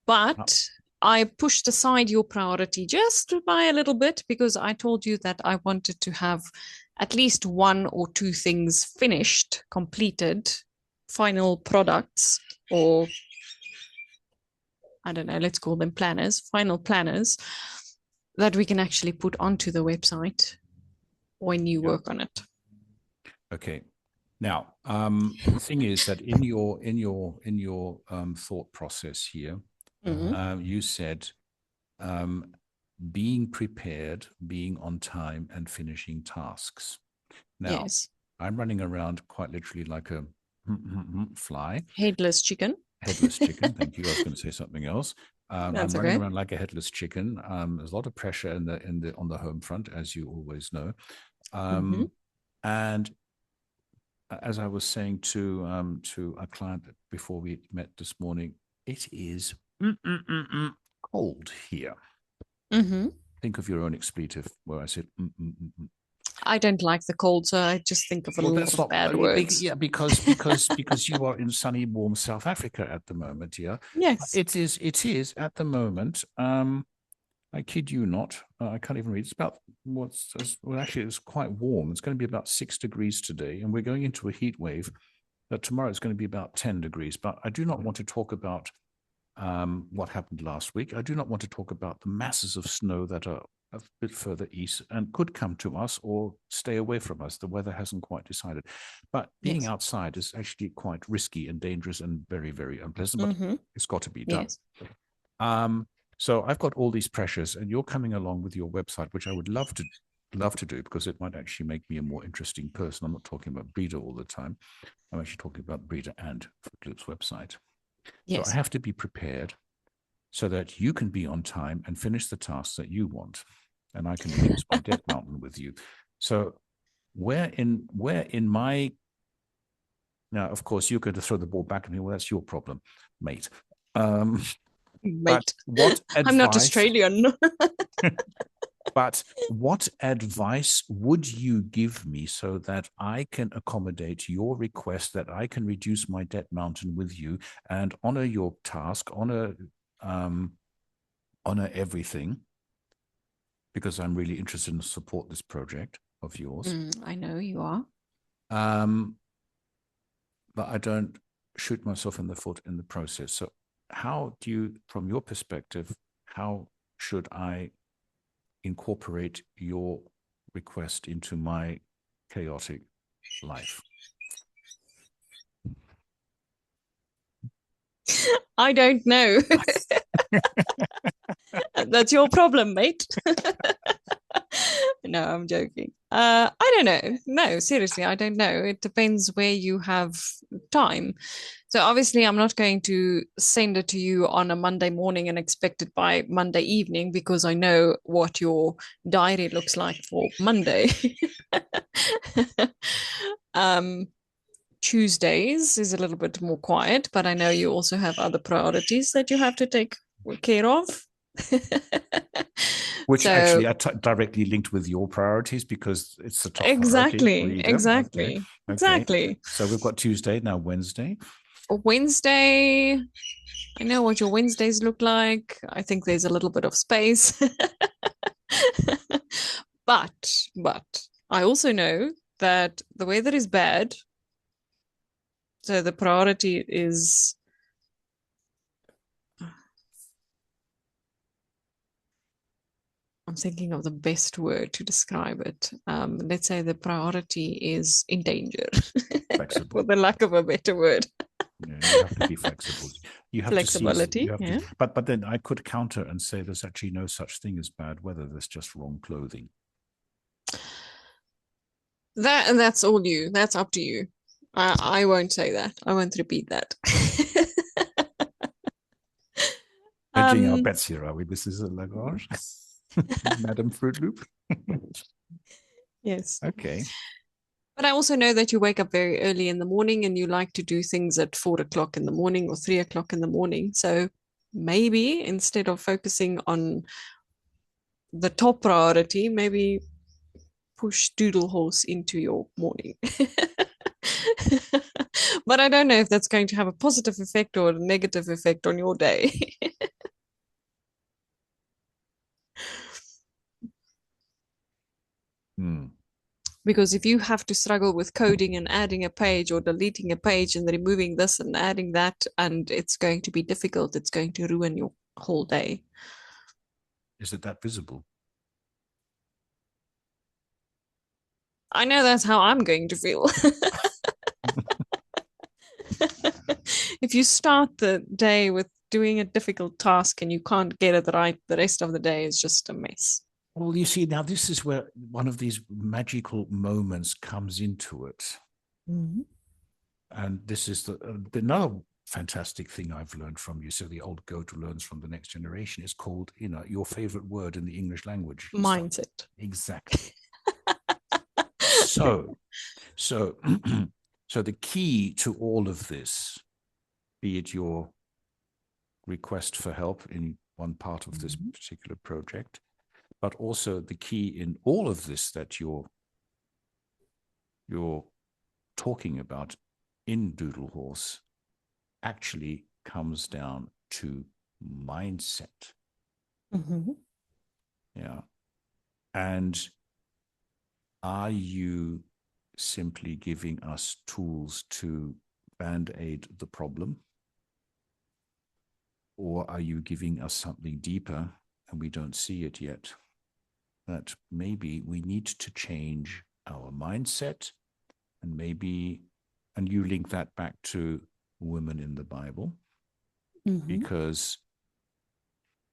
But I pushed aside your priority just by a little bit because I told you that I wanted to have at least one or two things finished, completed, final products, or I don't know, let's call them planners, final planners that we can actually put onto the website when you yeah. work on it. Okay. Now, the thing is that in your thought process here, Mm-hmm. you said um, being prepared, being on time, and finishing tasks. Now, Yes. I'm running around quite literally like a fly, Headless chicken. headless chicken. Thank you. I was going to say something else. I'm That's running okay. around like a headless chicken. There's a lot of pressure in the on the home front, as you always know. Mm-hmm. And as I was saying to a client before we met this morning, it is cold here. Mm-hmm. Think of your own expletive where I said. I don't like the cold, so I just think of a Well, lot that's of not, bad words. yeah, because you are in sunny, warm South Africa at the moment, yeah. Yes. It is at the moment. I kid you not. I can't even read. It's about well, actually, it's quite warm. It's going to be about 6 degrees today, and we're going into a heat wave. But tomorrow it's going to be about 10 degrees. But I do not want to talk about what happened last week. I do not want to talk about the masses of snow that are a bit further east and could come to us or stay away from us. The weather hasn't quite decided. But being Yes. outside is actually quite risky and dangerous and very, very unpleasant, but Mm-hmm. it's got to be done. Yes. So I've got all these pressures, and you're coming along with your website, which I would love to do because it might actually make me a more interesting person. I'm not talking about Breeder all the time. I'm actually talking about Breeder and Fruit Loop's website. So I Yes. have to be prepared so that you can be on time and finish the tasks that you want, and I can reduce my debt mountain with you. So where in my now, of course, you're going to throw the ball back at me. Well, that's your problem, mate. Um, but Mate. what I'm not advice? Australian. But what advice would you give me so that I can accommodate your request, that I can reduce my debt mountain with you and honor your task, um, honor everything, because I'm really interested in support this project of yours. I know you are. Um, but I don't shoot myself in the foot in the process. So how do you, from your perspective, how should I incorporate your request into my chaotic life? I don't know. That's your problem, mate. No, I'm joking. I don't know. No, seriously, I don't know. It depends where you have time. So obviously, I'm not going to send it to you on a Monday morning and expect it by Monday evening because I know what your diary looks like for Monday. um, Tuesdays is a little bit more quiet, but I know you also have other priorities that you have to take care of. Which So actually are directly linked with your priorities because it's the top priority, exactly, reader. Okay. exactly, Okay. exactly. So we've got Tuesday, now Wednesday. Wednesday, I know what your Wednesdays look like. I think there's a little bit of space. but I also know that the weather is bad. So the priority is I'm thinking of the best word to describe it. Let's say the priority is in danger, for Flexible. the lack of a better word. Yeah, you have to be flexible. You have to seize. You Flexibility, have to. yeah. But then I could counter and say there's actually no such thing as bad weather. There's just wrong clothing. That's all you. That's up to you. I won't say that. I won't repeat that. Hedging our um, bets here, are we? This is a Lagrange, Madam Fruit Loop. yes. Okay. But I also know that you wake up very early in the morning and you like to do things at 4 o'clock in the morning or 3 o'clock in the morning. So maybe instead of focusing on the top priority, maybe push Doodle Horse into your morning. But I don't know if that's going to have a positive effect or a negative effect on your day. Hmm. Because if you have to struggle with coding and adding a page or deleting a page and removing this and adding that, and it's going to be difficult, it's going to ruin your whole day. Is it that visible? I know that's how I'm going to feel. If you start the day with doing a difficult task and you can't get it right, the rest of the day is just a mess. Well, you see, now this is where one of these magical moments comes into it. Mm-hmm. And this is another fantastic thing I've learned from you. So the old goat learns from the next generation is called, your favorite word in the English language. Mindset. Exactly. So, so, so the key to all of this, be it your request for help in one part of this particular project, but also the key in all of this that you're you're talking about in Doodle Horse actually comes down to mindset. Mm-hmm. Yeah. And are you simply giving us tools to band-aid the problem? Or are you giving us something deeper and we don't see it yet? That maybe we need to change our mindset, and maybe, and you link that back to women in the Bible, Mm-hmm. because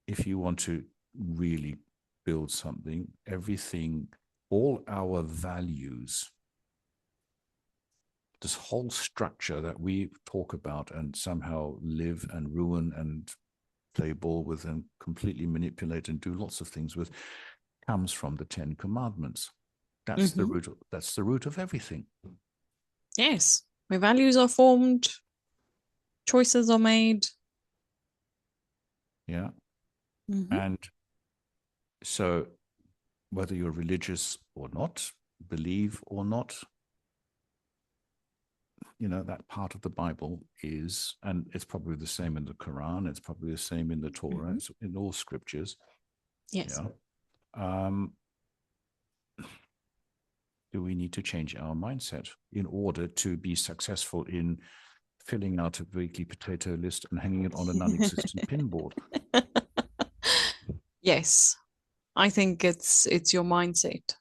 if you want to really build something, everything, all our values, this whole structure that we talk about and somehow live and ruin and play ball with and completely manipulate and do lots of things with, comes from the Ten Commandments. That's the Mm-hmm. root. That's the root of everything. Yes. Where values are formed, choices are made. Yeah. Mm-hmm. And so whether you're religious or not, believe or not, that part of the Bible is, and it's probably the same in the Quran, it's probably the same in the Torah, Mm-hmm. it's in all scriptures. Yes. Yeah. Do we need to change our mindset in order to be successful in filling out a weekly potato list and hanging it on a non-existent pinboard? Yes. I think it's your mindset.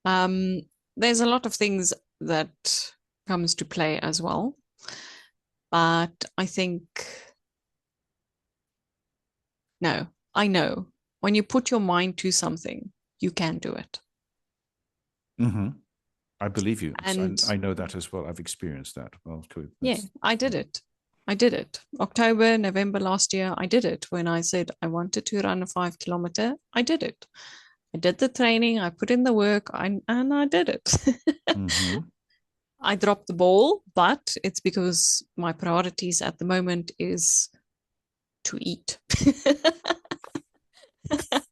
Um, there's a lot of things that comes to play as well, but I think no, I know when you put your mind to something, you can do it. Mm-hmm. I believe you. And I know that as well. I've experienced that. Well, cool. yeah, I did Yeah. it. I did it. October, November last year, I did it. When I said I wanted to run a 5 kilometer, I did it. I did the training, I put in the work, and I did it. Mm-hmm. I dropped the ball, but it's because my priorities at the moment is to eat.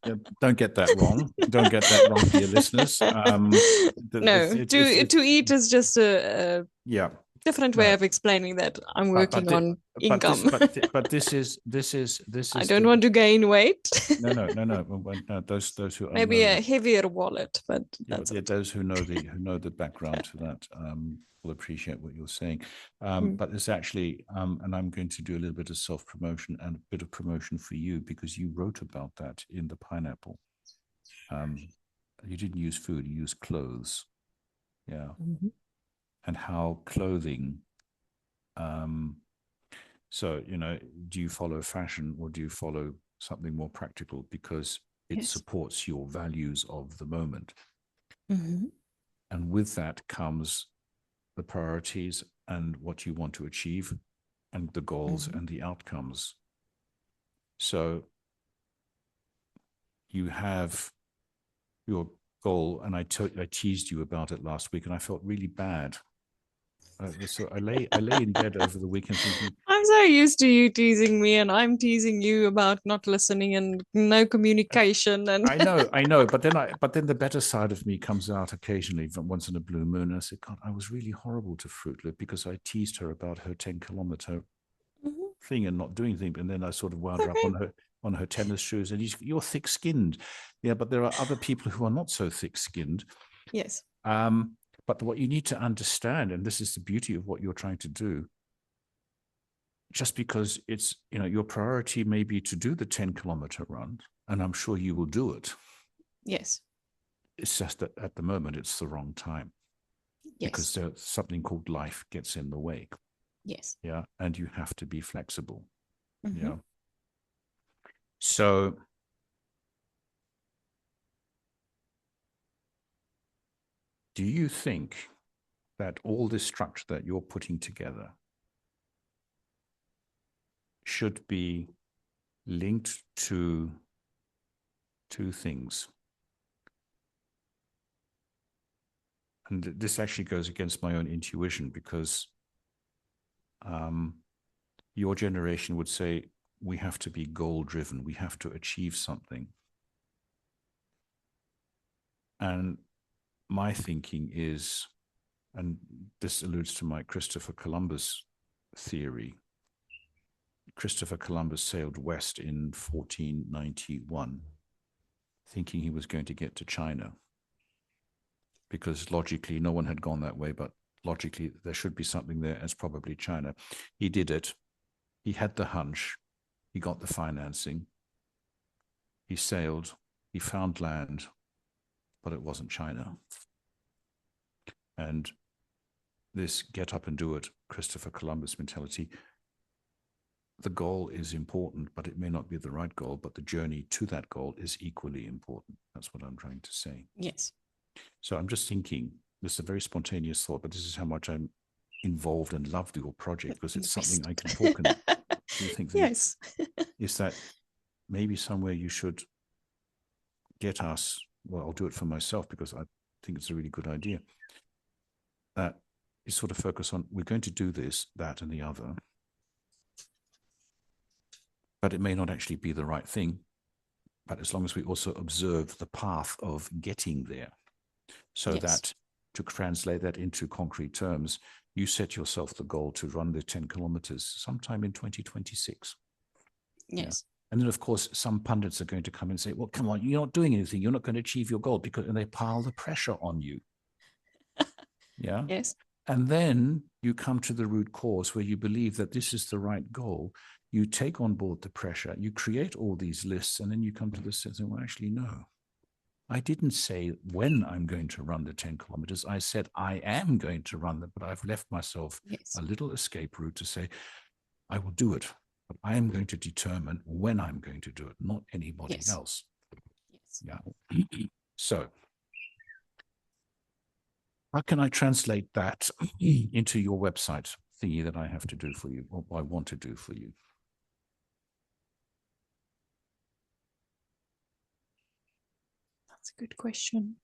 Yeah, don't get that wrong. Don't get that wrong, dear listeners. No, to eat is just a Yeah. different way No, of explaining that I'm but working on but this income. but this I is don't the want to gain weight. no. Those who Maybe know a it, heavier wallet, but yeah, that's yeah, it. those who know the background to that will appreciate what you're saying. Mm. But it's actually, and I'm going to do a little bit of self promotion and a bit of promotion for you, because you wrote about that in the pineapple. Um, you didn't use food; you used clothes. Yeah, Mhm. and how clothing. Um, so do you follow fashion or do you follow something more practical because it Yes. supports your values of the moment? Mhm. And with that comes the priorities and what you want to achieve and the goals Mhm. and the outcomes. So you have your goal, and I teased you about it last week, and I felt really bad. So I lay in bed over the weekend thinking, I'm so used to you teasing me, and I'm teasing you about not listening and no communication. And I know, but then the better side of me comes out occasionally, from once in a blue moon. And I said, God, I was really horrible to Fruitlet because I teased her about her 10-kilometer Mhm. thing and not doing things, and then I sort of It's wound her up okay. on her tennis shoes. And you're thick-skinned, yeah, but there are other people who are not so thick-skinned. Yes. Um, but what you need to understand, and this is the beauty of what you're trying to do, just because it's your priority may be to do the 10-kilometer run, and I'm sure you will do it. Yes. It's just that at the moment it's the wrong time, because Yes. there's something called life gets in the way. Yes. Yeah, and you have to be flexible. Mhm. Yeah. So do you think that all this structure that you're putting together should be linked to two things? And this actually goes against my own intuition, because um, your generation would say we have to be goal driven, we have to achieve something. And my thinking is and this alludes to my Christopher Columbus theory. Christopher Columbus sailed west in 1491, thinking he was going to get to China, because logically no one had gone that way, but logically there should be something there as probably China. He did it. He had the hunch. He got the financing. He sailed. He found land, but it wasn't China. And this get up and do it Christopher Columbus mentality, the goal is important, but it may not be the right goal, but the journey to that goal is equally important. That's what I'm trying to say. Yes. So I'm just thinking, this is a very spontaneous thought, but this is how much I'm involved and love your project, because it's something I can talk and do things. Yes. Is that maybe somewhere you should get us, well, I'll do it for myself because I think it's a really good idea, that you sort of focus on, we're going to do this, that, and the other, but it may not actually be the right thing. But as long as we also observe the path of getting there, so that to translate that into concrete terms, you set yourself the goal to run the 10 kilometers sometime in 2026. Yes. Yeah. And then, of course, some pundits are going to come and say, well, come on, you're not doing anything. You're not going to achieve your goal, and they pile the pressure on you. Yeah. Yes. And then you come to the root cause where you believe that this is the right goal. You take on board the pressure, you create all these lists, and then you come to the sense of, well, actually, no. I didn't say when I'm going to run the 10 kilometers. I said I am going to run them, but I've left myself a little escape route to say, I will do it, but I am going to determine when I'm going to do it, not anybody else. Yes. Yeah. So how can I translate that into your website thingy that I have to do for you, or I want to do for you? That's a good question.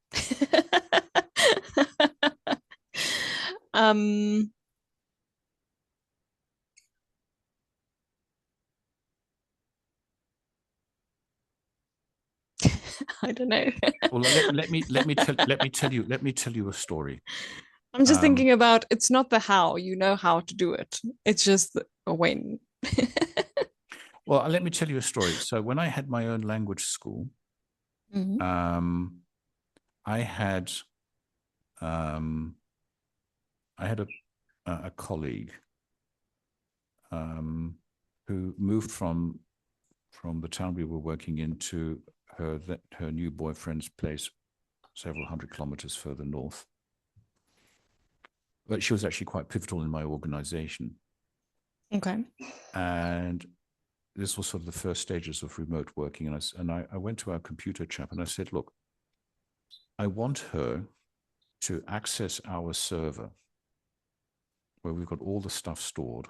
I don't know. Well, let me tell you a story. I'm just thinking about, it's not the how, you know how to do it. It's just the when. Well, let me tell you a story. So when I had my own language school, I had a colleague who moved from the town we were working in to her new boyfriend's place several hundred kilometers further north. But she was actually quite pivotal in my organization. Okay. And this was sort of the first stages of remote working. And I went to our computer chap and I said, look, I want her to access our server where we've got all the stuff stored.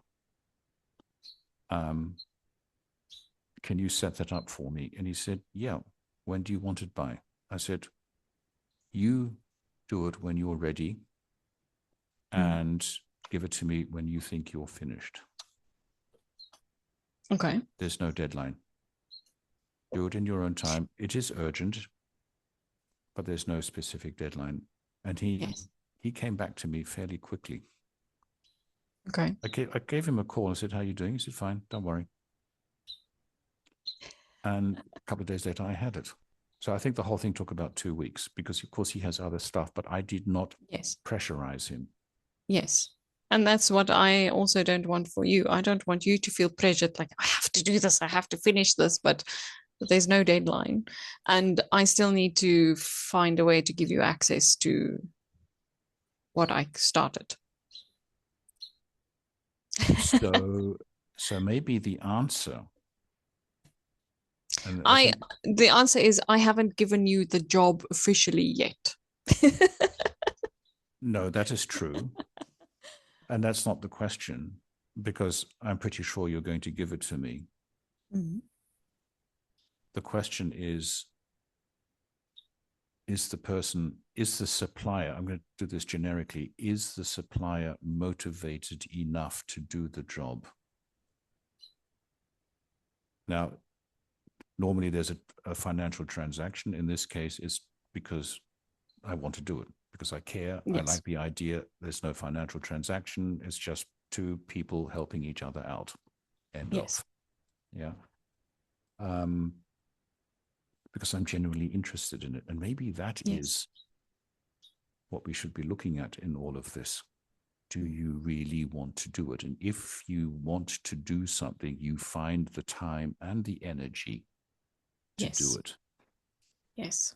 Can you set that up for me? And he said, yeah. When do you want it by? I said, you do it when you're ready and give it to me when you think you're finished. Okay. There's no deadline. Do it in your own time. It is urgent, but there's no specific deadline. And he came back to me fairly quickly. Okay. I gave him a call and said, how are you doing? He said, fine, don't worry. And a couple of days later, I had it. So I think the whole thing took about 2 weeks because, of course, he has other stuff, but I did not pressurize him. Yes. And that's what I also don't want for you. I don't want you to feel pressured, like, I have to do this, I have to finish this, but there's no deadline. And I still need to find a way to give you access to what I started. So maybe the answer... the answer is I haven't given you the job officially yet. No, that is true. And that's not the question, because I'm pretty sure you're going to give it to me. The question is the supplier, I'm going to do this generically, is the supplier motivated enough to do the job? Now, normally there's a financial transaction. In this case, it's because I want to do it, because I care. I Yes. like the idea. There's no financial transaction. It's just two people helping each other out. End Yes. of. Yeah. Um, because I'm genuinely interested in it. And maybe that Yes. is what we should be looking at in all of this. Do you really want to do it? And if you want to do something, you find the time and the energy to do Yes. it. Yes.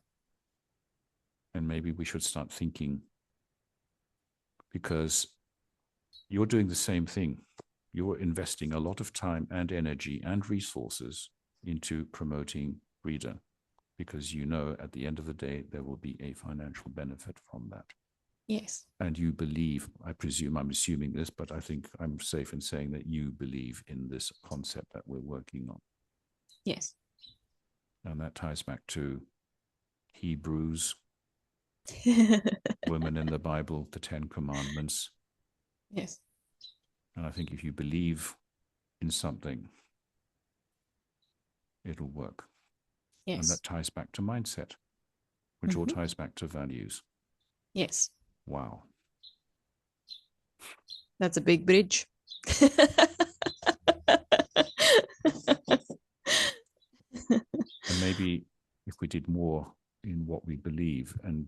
And maybe we should start thinking, because you're doing the same thing. You're investing a lot of time and energy and resources into promoting Reader, because you know at the end of the day, there will be a financial benefit from that. Yes. And you believe, I presume, I'm assuming this, but I think I'm safe in saying that you believe in this concept that we're working on. Yes. And that ties back to Hebrews, women in the Bible, the Ten Commandments. Yes. And I think if you believe in something, it'll work. And Yes. that ties back to mindset, which all ties back to values. Yes. Wow. That's a big bridge. And maybe if we did more in what we believe, and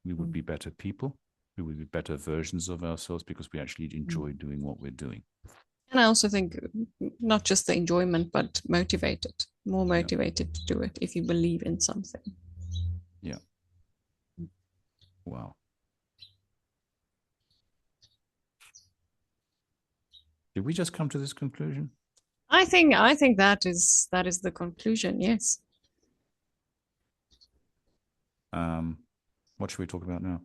we would be better people, we would be better versions of ourselves because we actually enjoy doing what we're doing. And I also think not just the enjoyment, but motivated, more Yeah. motivated to do it if you believe in something. Yeah. Wow. Did we just come to this conclusion? I think that is the conclusion. Yes. What should we talk about now?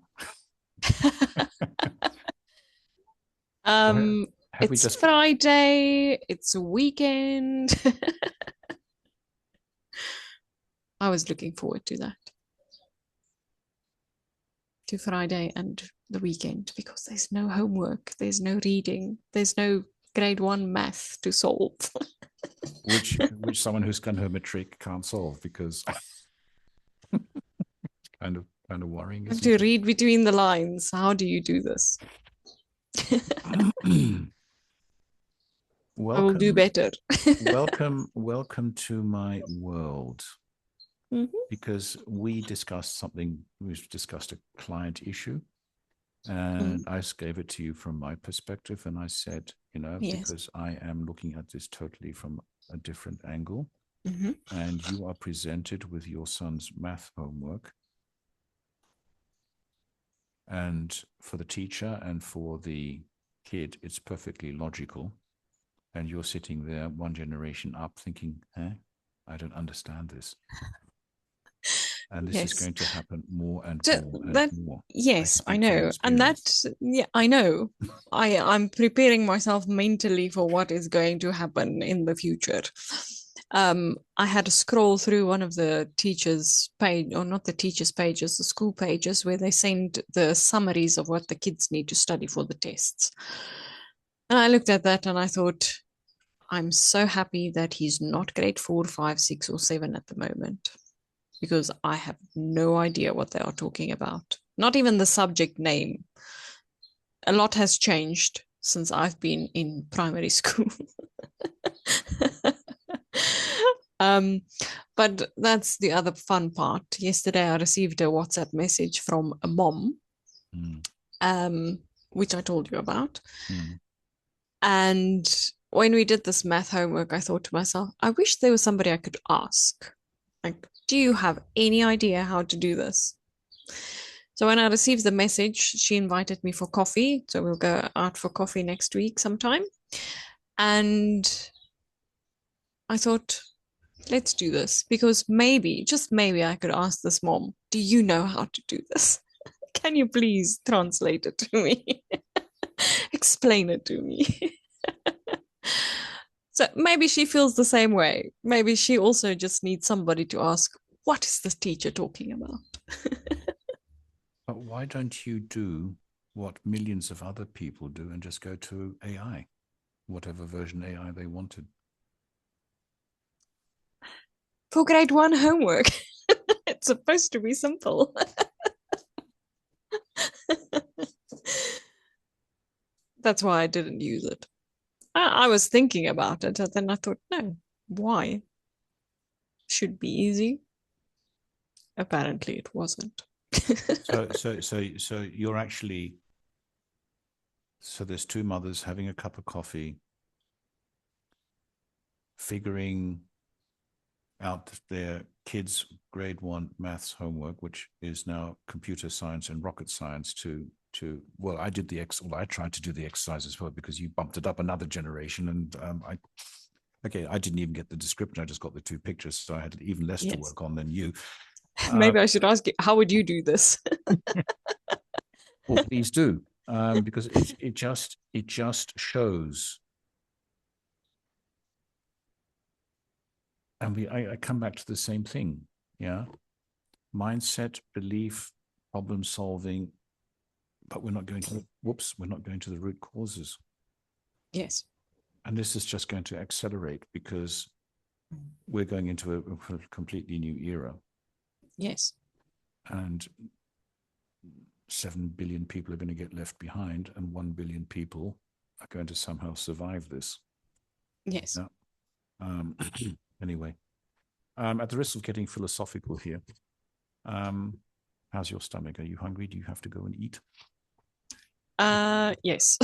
um, Have we it's just Friday. It's a weekend. I was looking forward to that, to Friday and the weekend, because there's no homework, there's no reading, there's no grade 1 math to solve. which someone who's done her matric can't solve, because kind of worrying, I have isn't to it? read between the lines. How do you do this? I will do welcome, better. welcome to my world. Mhm. Because we discussed a client issue, and Mhm. I gave it to you from my perspective, and I said, Yes. because I am looking at this totally from a different angle, Mhm. and you are presented with your son's math homework, and for the teacher and for the kid, it's perfectly logical, and you're sitting there one generation up thinking, I don't understand this. And this is Yes. going to happen more and So more and that more. I yes, I speak from know. And that experience. yeah, I know. I'm preparing myself mentally for what is going to happen in the future. I had to scroll through one of the teachers' page, or not the teachers' pages, the school pages, where they send the summaries of what the kids need to study for the tests. And I looked at that and I thought, I'm so happy that he's not grade 4, 5, 6, or 7 at the moment, because I have no idea what they are talking about. Not even the subject name. A lot has changed since I've been in primary school. um, but that's the other fun part. Yesterday, I received a WhatsApp message from a mom, Mm, um, which I told you about. mm. And when we did this math homework, I thought to myself, I wish there was somebody I could ask. Like, do you have any idea how to do this? So when I received the message, she invited me for coffee. So we'll go out for coffee next week sometime. And I thought, let's do this, because maybe, just maybe, I could ask this mom, do you know how to do this? Can you please translate it to me? Explain it to me. So maybe she feels the same way. Maybe she also just needs somebody to ask, what is this teacher talking about? But why don't you do what millions of other people do and just go to AI, whatever version AI they wanted? For grade 1 homework, it's supposed to be simple. That's why I didn't use it. I was thinking about it, and then I thought, no, why? Should be easy. Apparently, it wasn't. So you're actually, so there's two mothers having a cup of coffee, figuring out their kids' grade one maths homework, which is now computer science and rocket science well, I tried to do the exercise as well because you bumped it up another generation. And I didn't even get the description. I just got the two pictures. So I had even less to Yes. work on than you. Maybe I should ask you, how would you do this? Well, please do. Because it just shows. And I come back to the same thing. Yeah. Mindset, belief, problem solving, but we're not going to the root causes. Yes. And this is just going to accelerate because we're going into a completely new era. Yes. And 7 billion people are going to get left behind, and 1 billion people are going to somehow survive this. Yes. Yeah. Anyway, at the risk of getting philosophical here, how's your stomach? Are you hungry? Do you have to go and eat? Yes.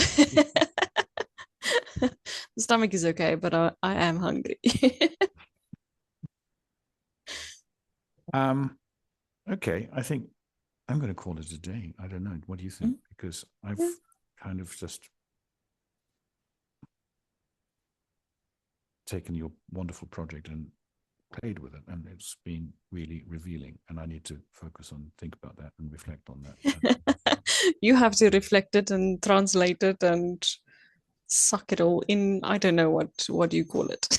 The stomach is okay, but I am hungry. Okay, I think I'm going to call it a day. I don't know. What do you think? Because I've kind of just taken your wonderful project and played with it, and it's been really revealing. And I need to focus on, think about that and reflect on that. You have to reflect it and translate it and suck it all in. I don't know what do you call it.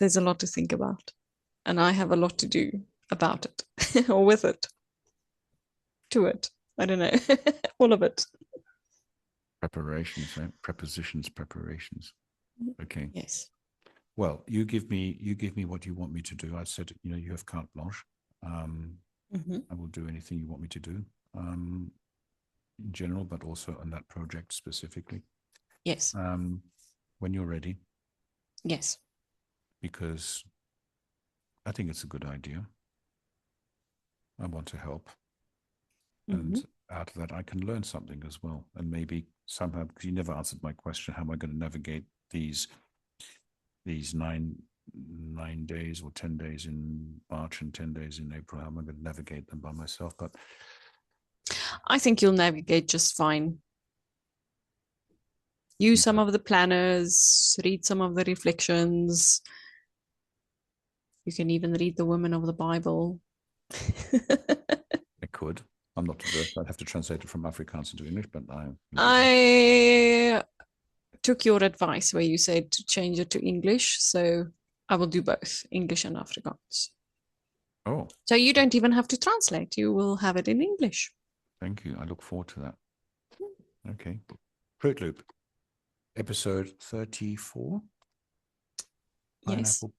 There's a lot to think about, and I have a lot to do about it or with it, to it. I don't know, all of it. Preparations, right? Prepositions, preparations. Okay. Yes. Well, you give me what you want me to do. I said, you have carte blanche. I will do anything you want me to do, in general, but also on that project specifically. Yes. When you're ready, Yes. because I think it's a good idea. I want to help. And out of that, I can learn something as well. And maybe somehow, because you never answered my question, how am I going to navigate these 9 days or 10 days in March and 10 days in April? How am I going to navigate them by myself? But I think you'll navigate just fine. Use some of the planners, read some of the reflections. You can even read the women of the Bible. I could. I'm not versed. I'd have to translate it from Afrikaans into English, but I took your advice where you said to change it to English. So I will do both English and Afrikaans. Oh. So you don't even have to translate. You will have it in English. Thank you. I look forward to that. Okay. Fruit Loop, episode 34. Yes. Pineapple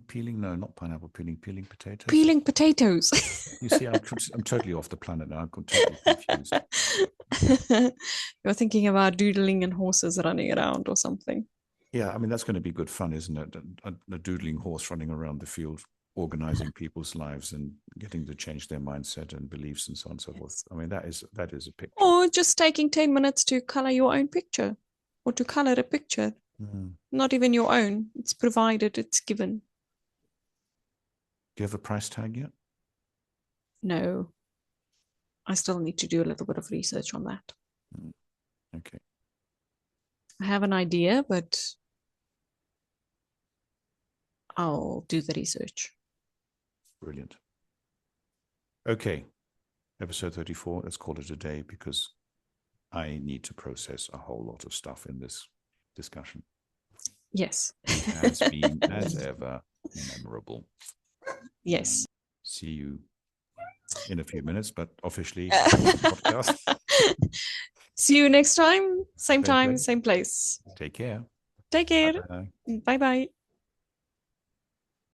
peeling. No, not pineapple peeling potatoes. Peeling potatoes. You see, I'm totally off the planet now. I'm totally confused. You're thinking about doodling and horses running around or something. Yeah, I mean, that's going to be good fun, isn't it? A doodling horse running around the field, organizing people's lives and getting to change their mindset and beliefs and so on and so forth. I mean, that is a picture. Or just taking 10 minutes to color your own picture or to color a picture. Not even your own. It's provided, it's given. Do you have a price tag yet? No. I still need to do a little bit of research on that. Okay. I have an idea, but I'll do the research. Brilliant. Okay. Episode 34. Let's call it a day because I need to process a whole lot of stuff in this discussion. Yes. It has been, as ever, memorable. Yes. See you in a few minutes, but officially podcast. See you next time. Same time, same place. Take care. Take care. Bye-bye. Bye-bye.